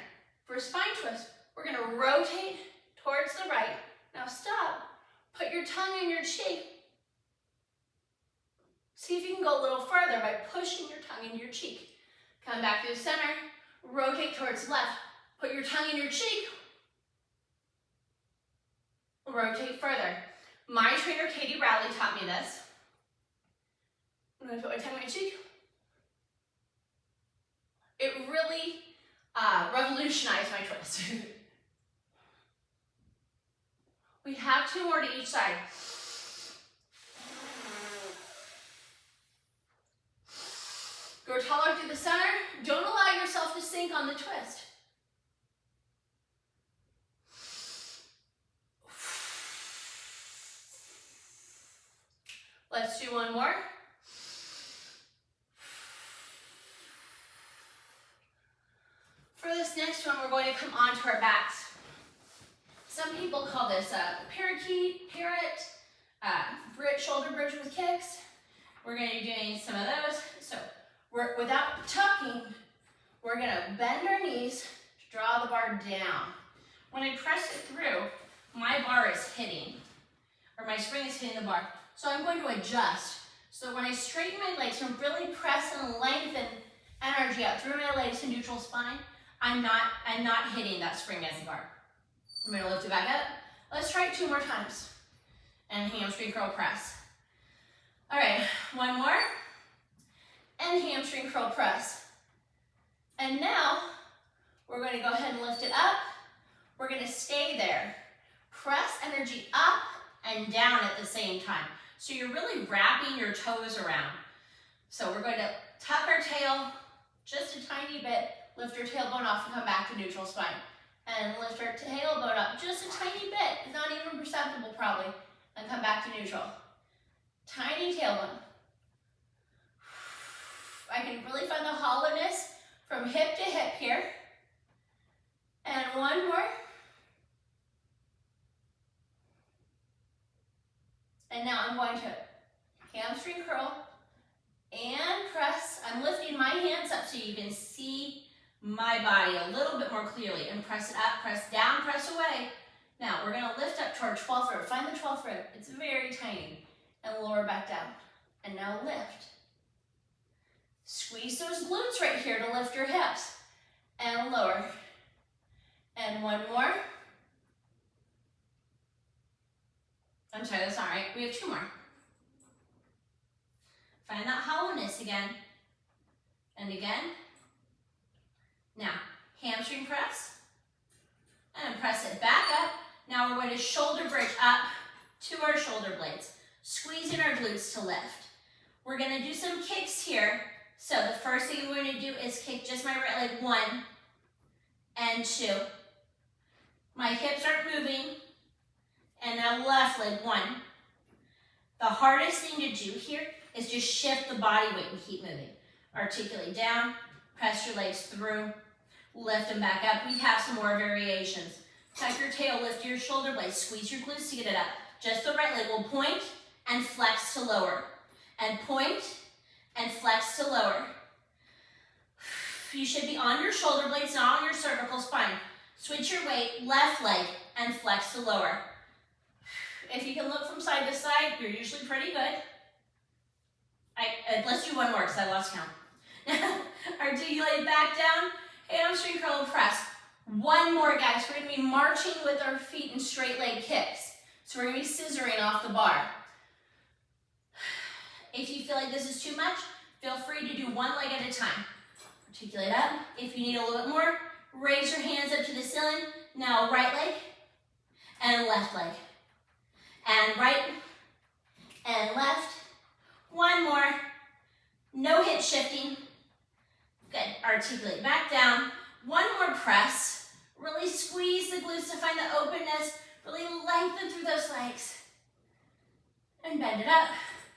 [SPEAKER 1] For a spine twist, we're gonna rotate towards the right. Now stop, put your tongue in your cheek. See if you can go a little further by pushing your tongue into your cheek. Come back through the center, rotate towards left, put your tongue in your cheek, rotate further. My trainer, Katie Rowley, taught me this. I'm gonna put my tongue in my cheek. It really revolutionized my twist. We have 2 more to each side. Go taller through the center. Don't allow yourself to sink on the twist. Let's do one more. For this next one, we're going to come onto our backs. Some people call this a parakeet, parrot, shoulder bridge with kicks. We're going to be doing some of those. So without tucking, we're going to bend our knees to draw the bar down. When I press it through, my bar is hitting, or my spring is hitting the bar. So I'm going to adjust. So when I straighten my legs and really press and lengthen energy out through my legs to neutral spine, I'm not hitting that spring as a bar. I'm going to lift it back up. Let's try it 2 more times. And hamstring curl press. All right, one more. And hamstring curl press. And now, we're going to go ahead and lift it up. We're going to stay there. Press energy up and down at the same time. So you're really wrapping your toes around. So we're going to tuck our tail just a tiny bit, lift our tailbone off and come back to neutral spine. And lift our tailbone up just a tiny bit, it's not even perceptible probably, and come back to neutral. Tiny tailbone. I can really find the hollowness from hip to hip here. And one more. And now I'm going to hamstring curl and press. I'm lifting my hands up so you can see my body a little bit more clearly, and press it up, press down, press away. Now we're going to lift up to our 12th rib. Find the 12th rib. It's very tiny. And lower back down. And now lift. Squeeze those glutes right here to lift your hips. And lower. And one more. I'm sorry, that's not right. We have 2 more. Find that hollowness again. And again. Now, hamstring press, and press it back up. Now we're going to shoulder bridge up to our shoulder blades, squeezing our glutes to lift. We're going to do some kicks here. So the first thing we're going to do is kick just my right leg, 1 and 2. My hips aren't moving, and now left leg, 1. The hardest thing to do here is just shift the body weight and keep moving. Articulate down, press your legs through, lift them back up. We have some more variations. Tuck your tail, lift your shoulder blades, squeeze your glutes to get it up. Just the right leg will point and flex to lower. And point and flex to lower. You should be on your shoulder blades, not on your cervical spine. Switch your weight, left leg, and flex to lower. If you can look from side to side, you're usually pretty good. Let's do one more because I lost count. Articulate back down, hamstring curl and press. One more, guys. We're going to be marching with our feet in straight leg kicks. So we're going to be scissoring off the bar. If you feel like this is too much, feel free to do one leg at a time. Articulate up. If you need a little bit more, raise your hands up to the ceiling. Now right leg and left leg. And right and left. One more. No hip shifting. Good. Articulate back down. One more press. Really squeeze the glutes to find the openness. Really lengthen through those legs. And bend it up.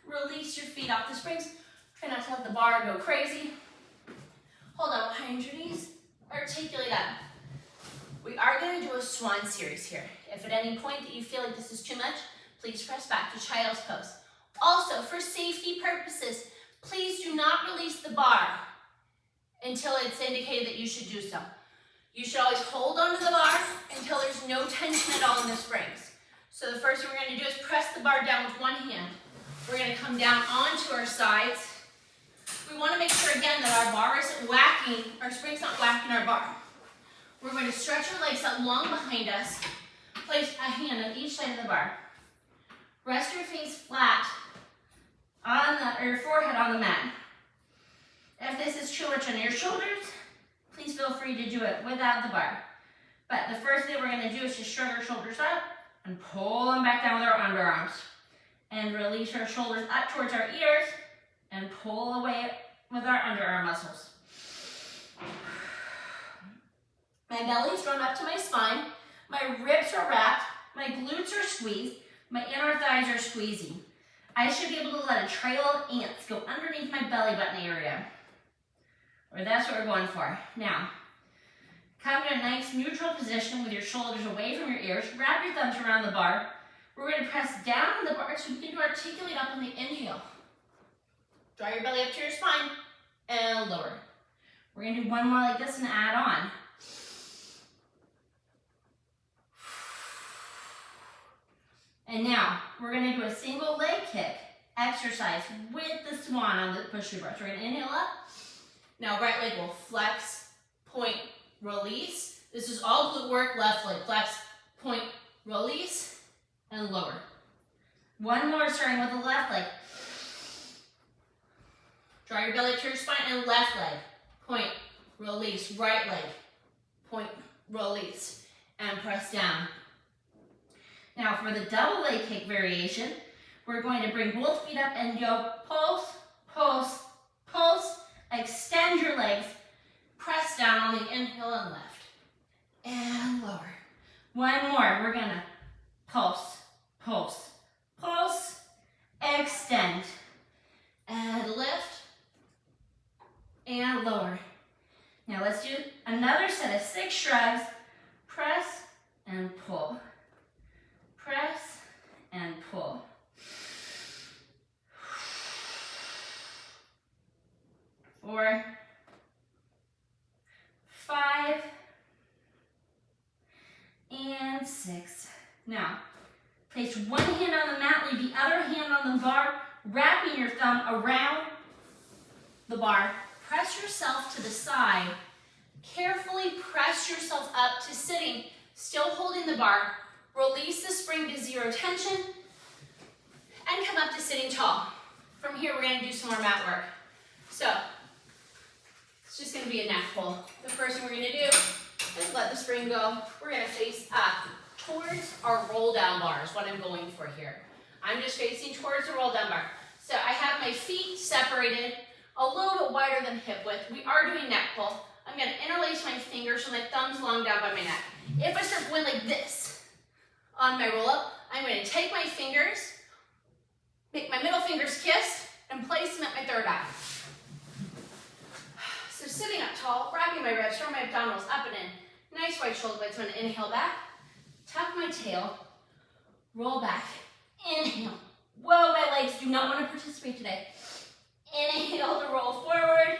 [SPEAKER 1] Release your feet off the springs. Try not to let the bar go crazy. Hold on behind your knees. Articulate up. We are going to do a swan series here. If at any point that you feel like this is too much, please press back to child's pose. Also, for safety purposes, please do not release the bar until it's indicated that you should do so. You should always hold onto the bar until there's no tension at all in the springs. So the first thing we're going to do is press the bar down with one hand. We're going to come down onto our sides. We want to make sure again that our bar isn't whacking, our spring's not whacking our bar. We're going to stretch our legs out long behind us. Place a hand on each side of the bar. Rest your face flat on your forehead on the mat. If this is too much on your shoulders, please feel free to do it without the bar. But the first thing we're going to do is just shrug our shoulders up and pull them back down with our underarms. And release our shoulders up towards our ears and pull away with our underarm muscles. My belly's drawn up to my spine. My ribs are wrapped. My glutes are squeezed. My inner thighs are squeezing. I should be able to let a trail of ants go underneath my belly button area. Or that's what we're going for. Now, come to a nice neutral position with your shoulders away from your ears. Wrap your thumbs around the bar. We're going to press down on the bar so we can articulate up on the inhale. Draw your belly up to your spine and lower. We're going to do one more like this and add on. And now, we're going to do a single leg kick exercise with the swan on the push-through bar. So we're going to inhale up. Now right leg will flex, point, release. This is all glute work. Left leg flex, point, release, and lower. One more starting with the left leg. Draw your belly to your spine and left leg. Point, release, right leg. Point, release, and press down. Now for the double leg kick variation, we're going to bring both feet up and go pulse, pulse, pulse. Extend your legs. Press down on the inhale and left. And lower. One more. We're going to pulse, pulse, pulse, extend, and lift, and lower. Now let's do another set of 6 shrugs. Press and pull. Press and pull. 4, 5, and 6. Now, place one hand on the mat, leave the other hand on the bar, wrapping your thumb around the bar. Press yourself to the side. Carefully press yourself up to sitting, still holding the bar. Release the spring to 0 tension, and come up to sitting tall. From here, we're going to do some more mat work. So, it's just going to be a neck pull. The first thing we're going to do is let the spring go. We're going to face up towards our roll down bar is what I'm going for here. I'm just facing towards the roll down bar. So I have my feet separated a little bit wider than hip width. We are doing neck pull. I'm going to interlace my fingers so my thumb's long down by my neck. If I start going like this on my roll up, I'm going to take my fingers, make my middle fingers kiss, and place my ribs, throw my abdominals up and in. Nice wide shoulder blades. I'm going to inhale back, tuck my tail, roll back, inhale. Whoa, my legs do not want to participate today. Inhale to roll forward.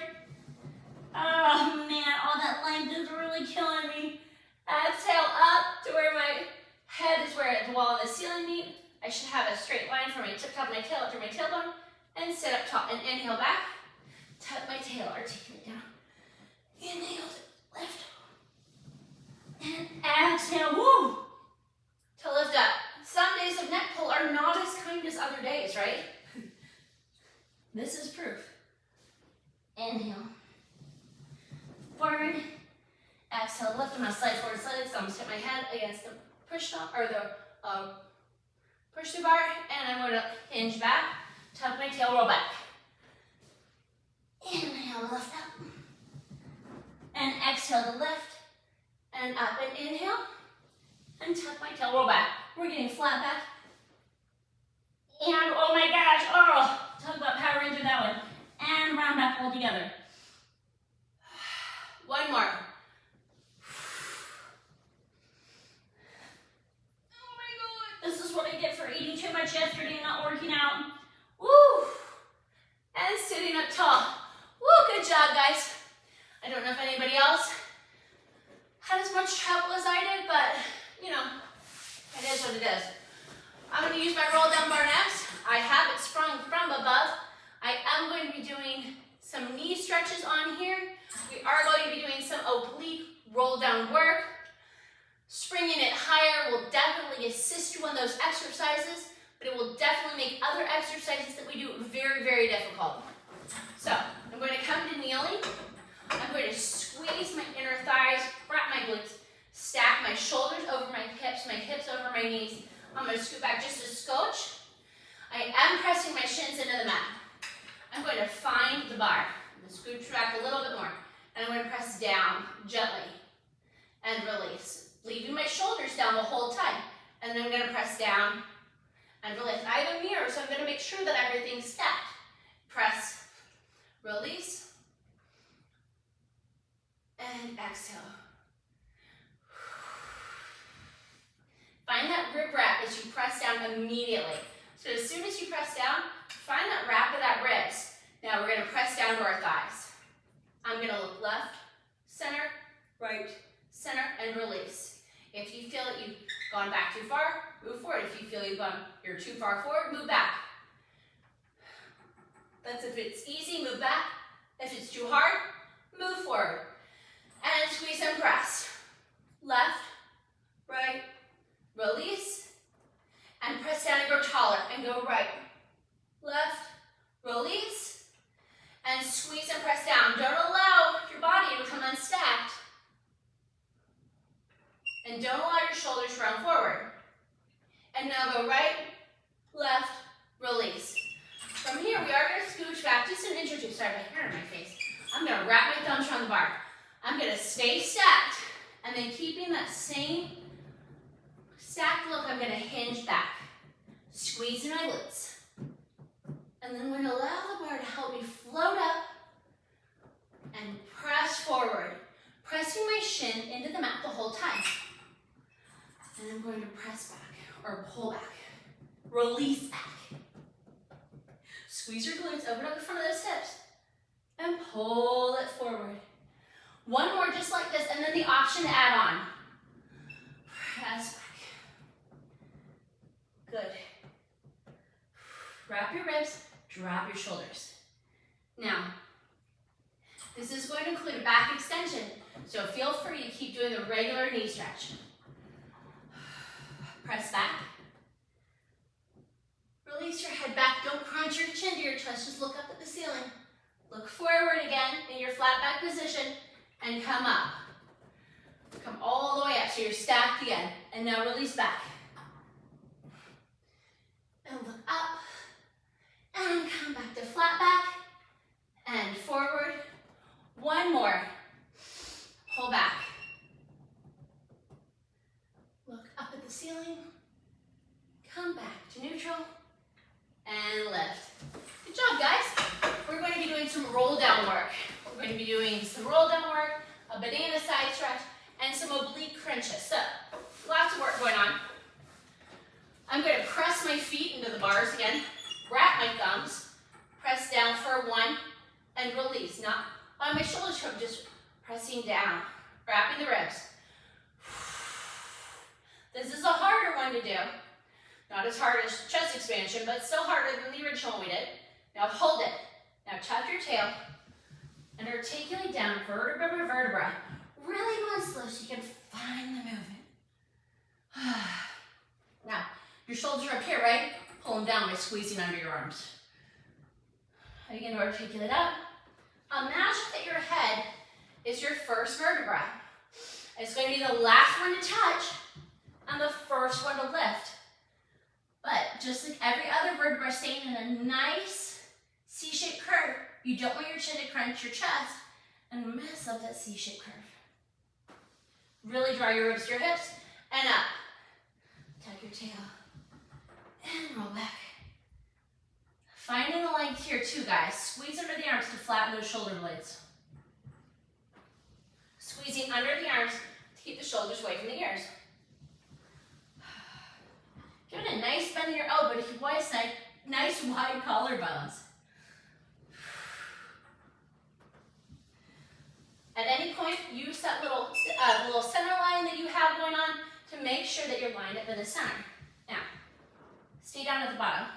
[SPEAKER 1] Oh man, all that length is really killing me. Exhale up to where my head is where the wall and the ceiling meet. I should have a straight line from my tip top of my tail up to my tailbone and sit up tall and inhale back. Tuck my tail, articulate down. Inhale to lift. And exhale, woo, to lift up. Some days of neck pull are not as kind as other days, right? This is proof. Inhale. Forward. Exhale, lift. I'm going to slide forward slightly, so I'm going to sit my head against the push top, or the push through bar, and I'm going to hinge back, tuck my tail, roll back. Inhale, lift up. And exhale to lift. And up and inhale. And tuck my tail, roll back. We're getting flat back. And oh my gosh, oh, talk about power into that one. And round back all together. One more. Oh my God, this is what I get for eating too much yesterday and not working out. Woo! And sitting up tall. Woo, good job, guys. I don't know if anybody else had as much trouble as I did, but you know, it is what it is. I'm going to use my roll down bar next. I have it sprung from above. I am going to be doing some knee stretches on here. We are going to be doing some oblique roll down work. Springing it higher will definitely assist you on those exercises, but it will definitely make other exercises that we do very, very difficult. So I'm going to come to kneeling. I'm going to squeeze my inner thighs, wrap my glutes, stack my shoulders over my hips over my knees. I'm going to scoot back just a scotch. I am pressing my shins into the mat. I'm going to find the bar. I'm going to scoot back a little bit more. And I'm going to press down gently and release. Leaving my shoulders down the whole time. And then I'm going to press down and release. I have a mirror, so I'm going to make sure that everything's stacked. Press, release, and exhale. Find that rib wrap as you press down immediately. So as soon as you press down, find that wrap of that ribs. Now we're going to press down to our thighs. I'm going to look left, center, right, center, and release. If you feel that you've gone back too far, move forward. If you feel you're too far forward, move back. That's if it's easy, move back. If it's too hard, move forward. And squeeze and press. Left, right, release, and press down and go taller, and go right, left, release, and squeeze and press down. Don't allow your body to become unstacked. And don't allow your shoulders to round forward. And now go right, left, release. From here, we are going to scooch back just an inch or two. Sorry, my hair in my face. I'm going to wrap my thumbs around the bar. I'm going to stay stacked, and then keeping that same stacked look, I'm going to hinge back, squeezing my glutes. And then I'm going to allow the bar to help me float up and press forward, pressing my shin into the mat the whole time. And I'm going to press back, or pull back, release back. Squeeze your glutes, open up the front of those hips, and pull it forward. One more just like this, and then the option to add on. Press back. Good. Wrap your ribs, drop your shoulders. Now, this is going to include a back extension, so feel free to keep doing the regular knee stretch. Press back. Release your head back. Don't crunch your chin to your chest. Just look up at the ceiling. Look forward again in your flat back position and come up. Come all the way up so you're stacked again. And now release back. And look up. And come back to flat back. And forward. One more. Pull back. Look up at the ceiling. Come back to neutral. And lift. Good job, guys. We're going to be doing some roll down work. We're going to be doing some roll down work. a banana side stretch, and some oblique crunches. So, lots of work going on. I'm going to press my feet into the bars again, wrap my thumbs, press down for 1, and release. Not on my shoulders, just pressing down, wrapping the ribs. This is a harder one to do. Not as hard as chest expansion, but still harder than the original one we did. Now hold it. Now tuck your tail and articulate down vertebra by vertebra. Really go slow so you can find the movement. Now, your shoulders are up here, right? Pull them down by squeezing under your arms. Begin to articulate up. Imagine that your head is your first vertebra. It's going to be the last one to touch and the first one to lift. But just like every other vertebra staying in a nice C-shaped curve, you don't want your chin to crunch your chest and mess up that C-shaped curve. Really draw your ribs to your hips and up. Tuck your tail and roll back. Finding the length here too, guys. Squeeze under the arms to flatten those shoulder blades. Squeezing under the arms to keep the shoulders away from the ears. Give it a nice bend in your elbow to keep wide side, nice wide collarbones. At any point, use that little center line that you have going on to make sure that you're lined up in the center. Now, stay down at the bottom.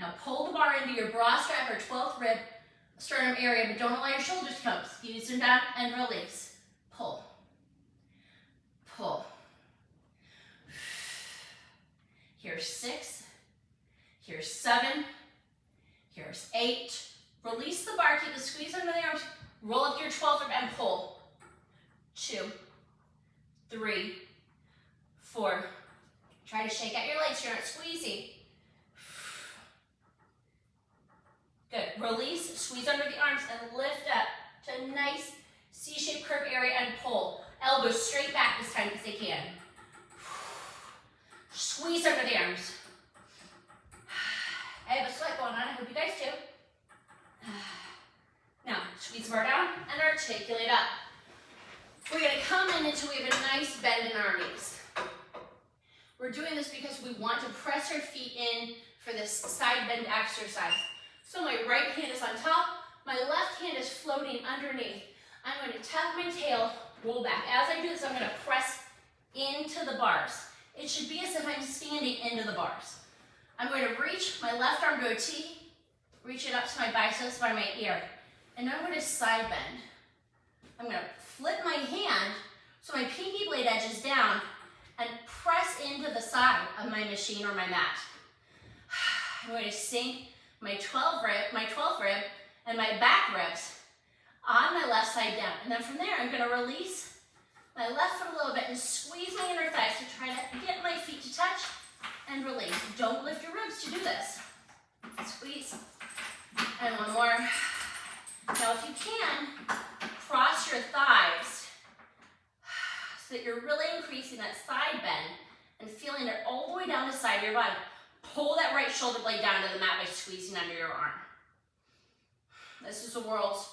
[SPEAKER 1] Now pull the bar into your bra strap or 12th rib sternum area, but don't allow your shoulders to come. Squeeze them down and release. Pull. Pull. Here's 6. Here's 7. Here's 8. Release the bar, keep the squeeze under the arms. Roll up your 12th rib and pull. 2, 3, 4. Try to shake out your legs so you're not squeezing. Good. Release, squeeze under the arms and lift up to a nice C-shaped curve area and pull. Elbows straight back this time because they can. Squeeze under the arms. I have a sweat going on, I hope you guys do. Now, squeeze the bar down and articulate up. We're going to come in until we have a nice bend in our knees. We're doing this because we want to press our feet in for this side bend exercise. So my right hand is on top, my left hand is floating underneath. I'm going to tuck my tail, roll back. As I do this, I'm going to press into the bars. It should be as if I'm standing into the bars. I'm going to reach my left arm to a T, reach it up to my biceps by my ear, and I'm going to side bend. I'm going to flip my hand so my pinky blade edge is down and press into the side of my machine or my mat. I'm going to sink my 12th rib and my back ribs on my left side down. And then from there, I'm going to release my left foot a little bit and squeeze my inner thighs to try to get my feet to touch and release. Don't lift your ribs to do this. Squeeze. And one more. Now, if you can, cross your thighs so that you're really increasing that side bend and feeling it all the way down the side of your body. Pull that right shoulder blade down to the mat by squeezing under your arm. This is the world's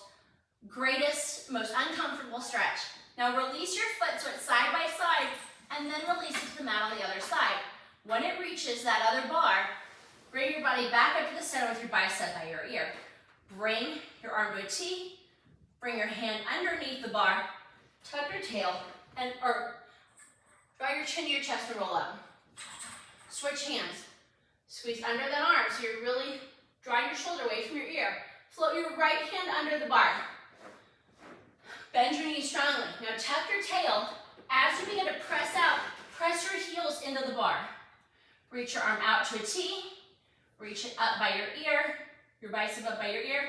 [SPEAKER 1] greatest, most uncomfortable stretch. Now release your foot so it's side by side, and then release it to the mat on the other side. When it reaches that other bar, bring your body back up to the center with your bicep by your ear. Bring your arm to a T, bring your hand underneath the bar, tuck your tail, or draw your chin to your chest and roll up. Switch hands. Squeeze under that arm so you're really drawing your shoulder away from your ear. Float your right hand under the bar. Bend your knees strongly. Now tuck your tail. As you begin to press out, press your heels into the bar. Reach your arm out to a T. Reach it up by your ear. Your bicep up by your ear.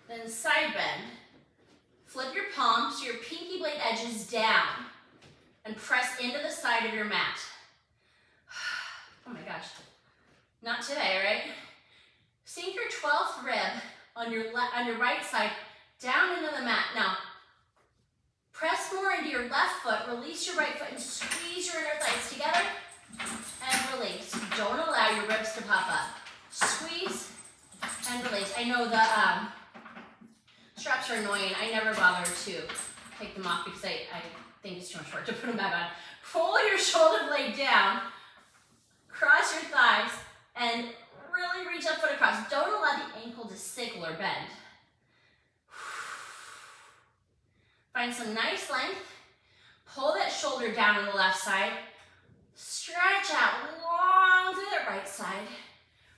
[SPEAKER 1] Then side bend. Flip your palm so your pinky blade edge is down. And press into the side of your mat. Oh my gosh. Not today, right? Sink your 12th rib on your right side down into the mat. Now, press more into your left foot, release your right foot, and squeeze your inner thighs together, and release. Don't allow your ribs to pop up. Squeeze and release. I know the straps are annoying. I never bother to take them off because I think it's too much work to put them back on. Pull your shoulder blade down, cross your thighs, and really reach that foot across. Don't allow the ankle to sickle or bend. Find some nice length. Pull that shoulder down on the left side. Stretch out long through the right side.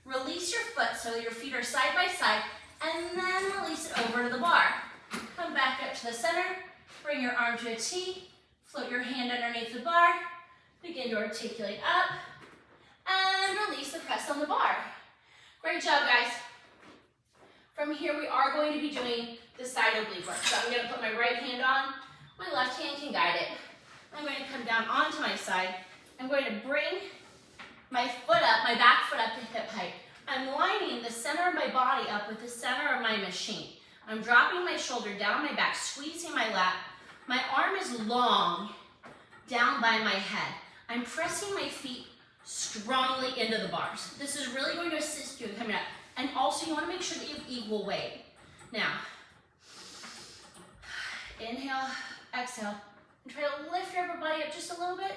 [SPEAKER 1] Release your foot so your feet are side by side, and then release it over to the bar. Come back up to the center. Bring your arm to a T. Float your hand underneath the bar. Begin to articulate up. And release the press on the bar. Great job, guys. From here, we are going to be doing the side oblique work. So I'm going to put my right hand on. My left hand can guide it. I'm going to come down onto my side. I'm going to bring my foot up, my back foot up to hip height. I'm lining the center of my body up with the center of my machine. I'm dropping my shoulder down my back, squeezing my lap. My arm is long down by my head. I'm pressing my feet strongly into the bars. This is really going to assist you in coming up. And also you want to make sure that you have equal weight. Now, inhale, exhale, and try to lift your upper body up just a little bit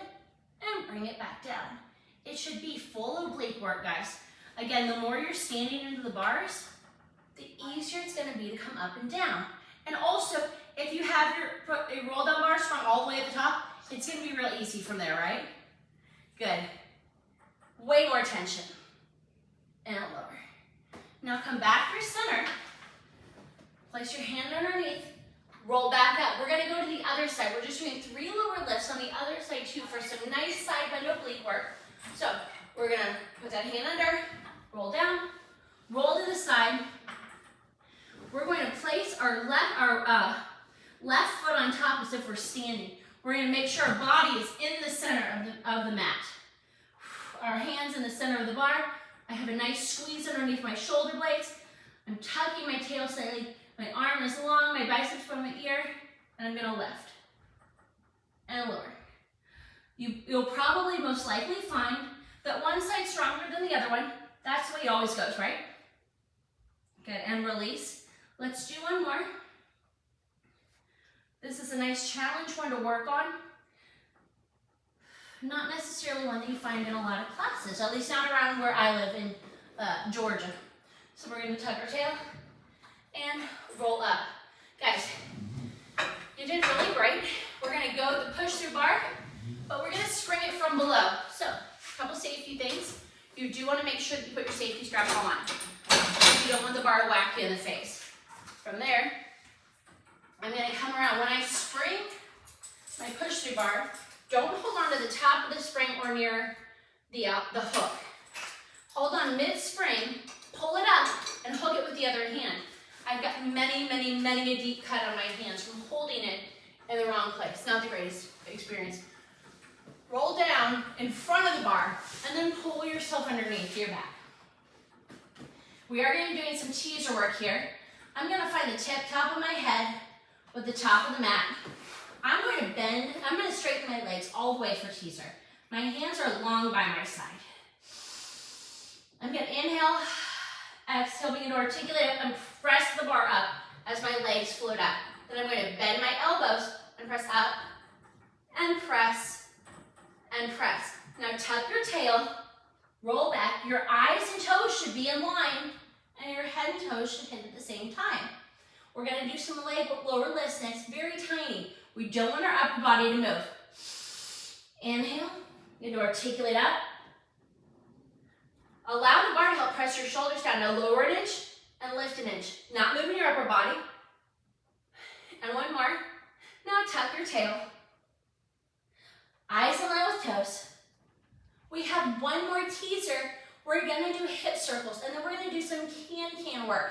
[SPEAKER 1] and bring it back down. It should be full oblique work, guys. Again, the more you're standing into the bars, the easier it's going to be to come up and down. And also, if you have your roll down bar strung all the way at the top, it's going to be real easy from there, right? Good. Way more tension. And lower. Now come back to your center. Place your hand underneath. Roll back up. We're going to go to the other side. We're just doing 3 lower lifts on the other side too for some nice side bend oblique work. So we're going to put that hand under, roll down, roll to the side. We're going to place our left foot on top as if we're standing. We're going to make sure our body is in the center of the mat. Our hands in the center of the bar. I have a nice squeeze underneath my shoulder blades. I'm tucking my tail slightly. My arm is long, my biceps from my ear, and I'm going to lift and lower. You'll probably most likely find that one side's stronger than the other one. That's the way it always goes, right? Good, and release. Let's do one more. This is a nice challenge one to work on. Not necessarily one that you find in a lot of classes, at least not around where I live in Georgia. So we're going to tuck our tail and roll up. Guys, you did really great. We're going to go the push through bar, but we're going to spring it from below. So, a couple safety things. You do want to make sure that you put your safety strap on. You don't want the bar to whack you in the face. From there, I'm going to come around. When I spring my push through bar, don't hold on to the top of the spring or near the hook. Hold on mid-spring, pull it up, and hook it with the other hand. I've got many a deep cut on my hands from holding it in the wrong place. Not the greatest experience. Roll down in front of the bar, and then pull yourself underneath your back. We are going to be doing some teaser work here. I'm going to find the top of my head with the top of the mat. I'm going to bend, I'm going to straighten my legs all the way for teaser. My hands are long by my side. I'm going to inhale, exhale, begin to articulate and press the bar up as my legs float up. Then I'm going to bend my elbows and press up and press and press. Now tuck your tail, roll back. Your eyes and toes should be in line and your head and toes should hit at the same time. We're going to do some lower lifts next, very tiny. We don't want our upper body to move. Inhale, begin to articulate up. Allow the bar to help press your shoulders down. Now lower an inch and lift an inch. Not moving your upper body. And one more. Now tuck your tail. Eyes in line with toes. We have one more teaser. We're going to do hip circles, and then we're going to do some can-can work,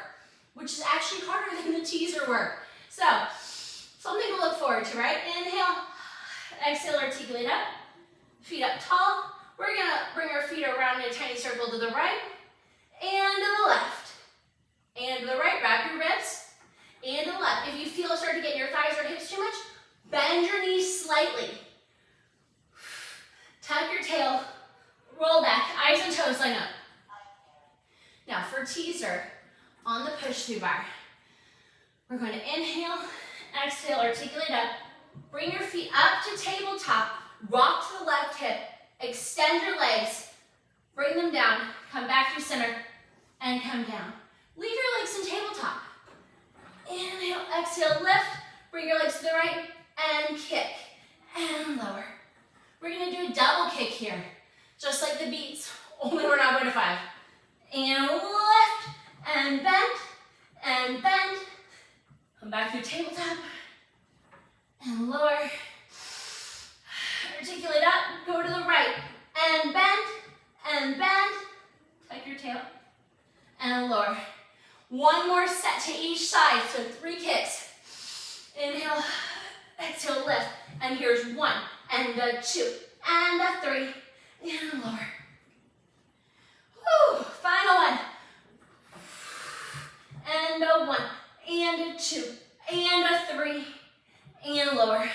[SPEAKER 1] which is actually harder than the teaser work. So, something to look forward to, right? Inhale, exhale, articulate up, feet up tall. We're going to bring our feet around in a tiny circle to the right and to the left. And to the right, wrap your ribs, and to the left. If you feel it start to get in your thighs or hips too much, bend your knees slightly. Tuck your tail, roll back, eyes and toes line up. Now for teaser, on the push through bar, we're going to inhale, exhale, articulate up, Bring your feet up to tabletop. Rock to the left hip. Extend your legs. Bring them down. Come back through center and come down. Leave your legs in tabletop. Inhale, exhale, lift. Bring your legs to the right and kick and lower. We're going to do a double kick here, just like the beats, only we're not going to 5. And lift and bend and bend. Come back through tabletop and lower. Articulate up, go to the right and bend and bend. Tuck your tail and lower. One more set to each side, so 3 kicks. Inhale, exhale, lift. And here's 1 and a 2 and a 3 and lower. Woo, final one. And a 1 and a 2 and a 3 and lower.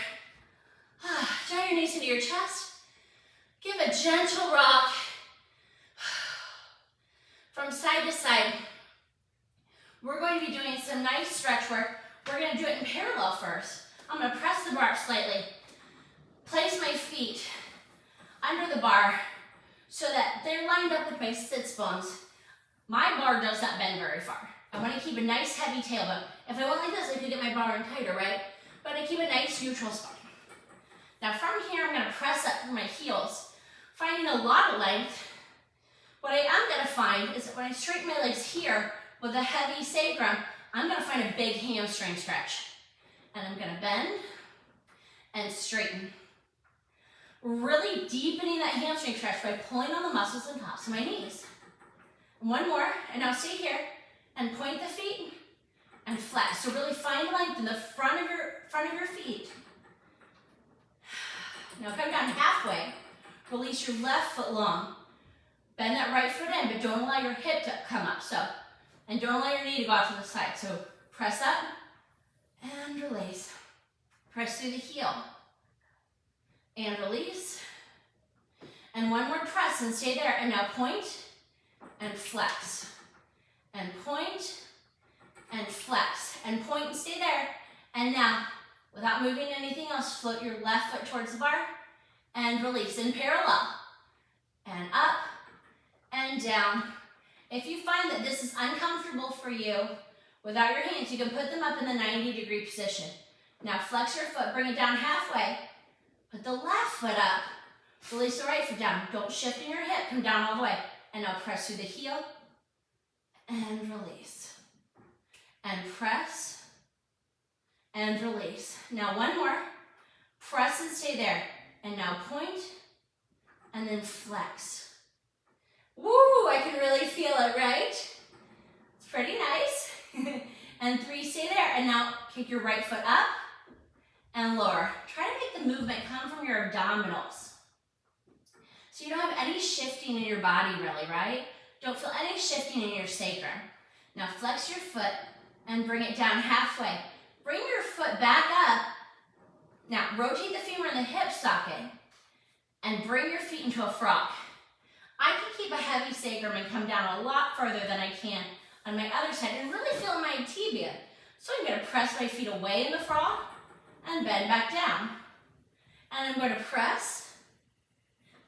[SPEAKER 1] Draw your knees into your chest. Give a gentle rock from side to side. We're going to be doing some nice stretch work. We're going to do it in parallel first. I'm going to press the bar up slightly. Place my feet under the bar so that they're lined up with my sits bones. My bar does not bend very far. I want to keep a nice heavy tailbone. If I went like this, I could get my bar in tighter, right? But I keep a nice neutral spine. Now from here, I'm going to press up through my heels, finding a lot of length. What I am going to find is that when I straighten my legs here with a heavy sacrum, I'm going to find a big hamstring stretch. And I'm going to bend and straighten. Really deepening that hamstring stretch by pulling on the muscles and tops of my knees. One more, and now stay here and point the feet and flex. So really find length in the front of your feet. Now come down halfway. Release your left foot long. Bend that right foot in, but don't allow your hip to come up. And don't allow your knee to go out to the side. So press up and release. Press through the heel and release. And one more press and stay there. And now point and flex. And point and flex. And point and stay there. And now, without moving anything else, float your left foot towards the bar and release in parallel. And up and down. If you find that this is uncomfortable for you, without your hands, you can put them up in the 90-degree position. Now flex your foot, bring it down halfway. Put the left foot up. Release the right foot down. Don't shift in your hip, come down all the way. And now press through the heel and release. And press and release. Now one more. Press and stay there. And now point and then flex. Woo, I can really feel it, right? It's pretty nice. And 3, stay there. And now kick your right foot up and lower. Try to make the movement come from your abdominals. So you don't have any shifting in your body really, right? Don't feel any shifting in your sacrum. Now flex your foot and bring it down halfway. Bring your foot back up. Now rotate the femur in the hip socket and bring your feet into a frog. I can keep a heavy sacrum and come down a lot further than I can on my other side and really feel my tibia. So I'm going to press my feet away in the frog and bend back down. And I'm going to press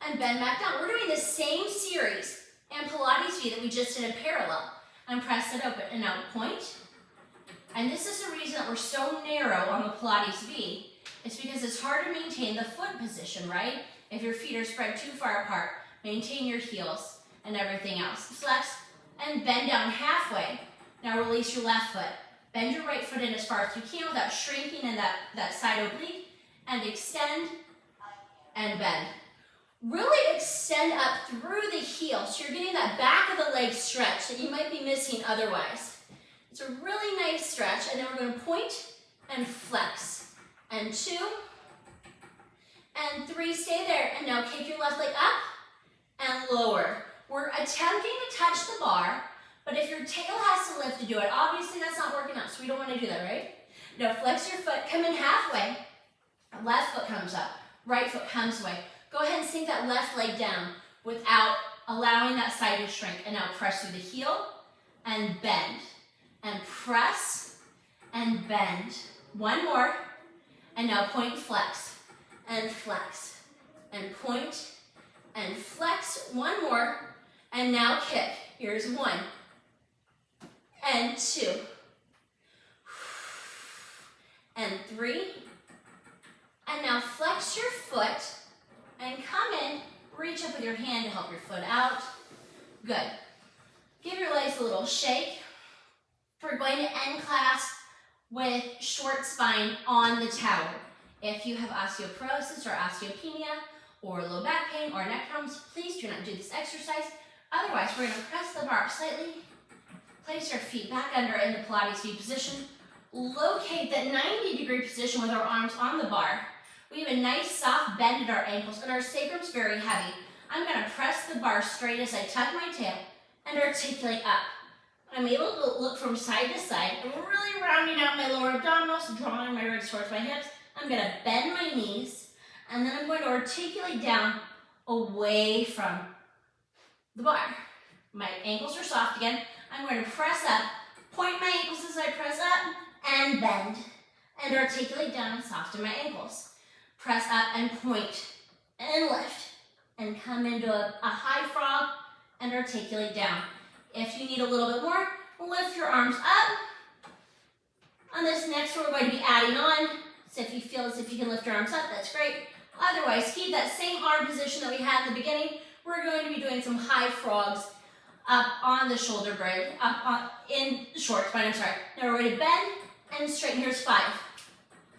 [SPEAKER 1] and bend back down. We're doing the same series in Pilates V that we just did in parallel. And press it open. And now point. And this is the reason that we're so narrow on the Pilates V. It's because it's hard to maintain the foot position, right? If your feet are spread too far apart. Maintain your heels and everything else. Flex and bend down halfway. Now release your left foot. Bend your right foot in as far as you can without shrinking in that side oblique. And extend and bend. Really extend up through the heel. So you're getting that back of the leg stretch that you might be missing otherwise. It's a really nice stretch. And then we're going to point and flex. And 2 and 3, stay there. And now kick your left leg up and lower. We're attempting to touch the bar, but if your tail has to lift to do it, obviously that's not working out, so we don't want to do that, right? Now flex your foot, come in halfway. Left foot comes up, right foot comes away. Go ahead and sink that left leg down without allowing that side to shrink. And now press through the heel and bend. And press and bend. One more. And now point, flex, and flex, and point, and flex. One more, and now kick. Here's 1, and 2, and 3, and now flex your foot, and come in, reach up with your hand to help your foot out. Good. Give your legs a little shake. We're going to end class with short spine on the tower. If you have osteoporosis or osteopenia or low back pain or neck problems, please do not do this exercise. Otherwise, we're going to press the bar up slightly, place your feet back under in the Pilates feet position, locate that 90-degree position with our arms on the bar. We have a nice soft bend at our ankles and our sacrum's very heavy. I'm going to press the bar straight as I tuck my tail and articulate up. I'm able to look from side to side. I'm really rounding out my lower abdominals, drawing my ribs towards my hips. I'm going to bend my knees, and then I'm going to articulate down away from the bar. My ankles are soft again. I'm going to press up, point my ankles as I press up, and bend, and articulate down and soften my ankles. Press up and point, and lift, and come into a high frog, and articulate down. If you need a little bit more, lift your arms up. On this next one, we're going to be adding on. So if you feel as if you can lift your arms up, that's great. Otherwise, keep that same arm position that we had in the beginning. We're going to be doing some high frogs up on the shoulder blade, in short spine, I'm sorry. Now we're going to bend and straighten. Here's 5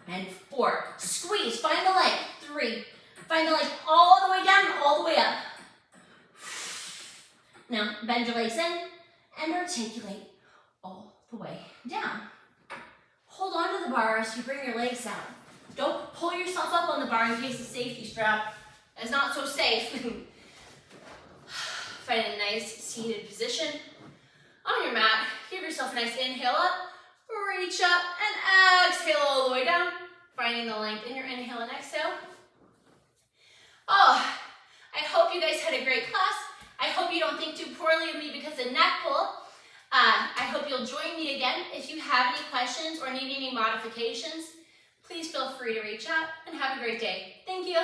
[SPEAKER 1] and 4. Squeeze, find the length. 3, find the length all the way down, all the way up. Now, bend your legs in and articulate all the way down. Hold on to the bar as you bring your legs out. Don't pull yourself up on the bar in case the safety strap is not so safe. Find a nice seated position on your mat. Give yourself a nice inhale up, reach up, and exhale all the way down. Finding the length in your inhale and exhale. Oh, I hope you guys had a great class. I hope you don't think too poorly of me because of neck pull. I hope you'll join me again. If you have any questions or need any modifications, please feel free to reach out and have a great day. Thank you.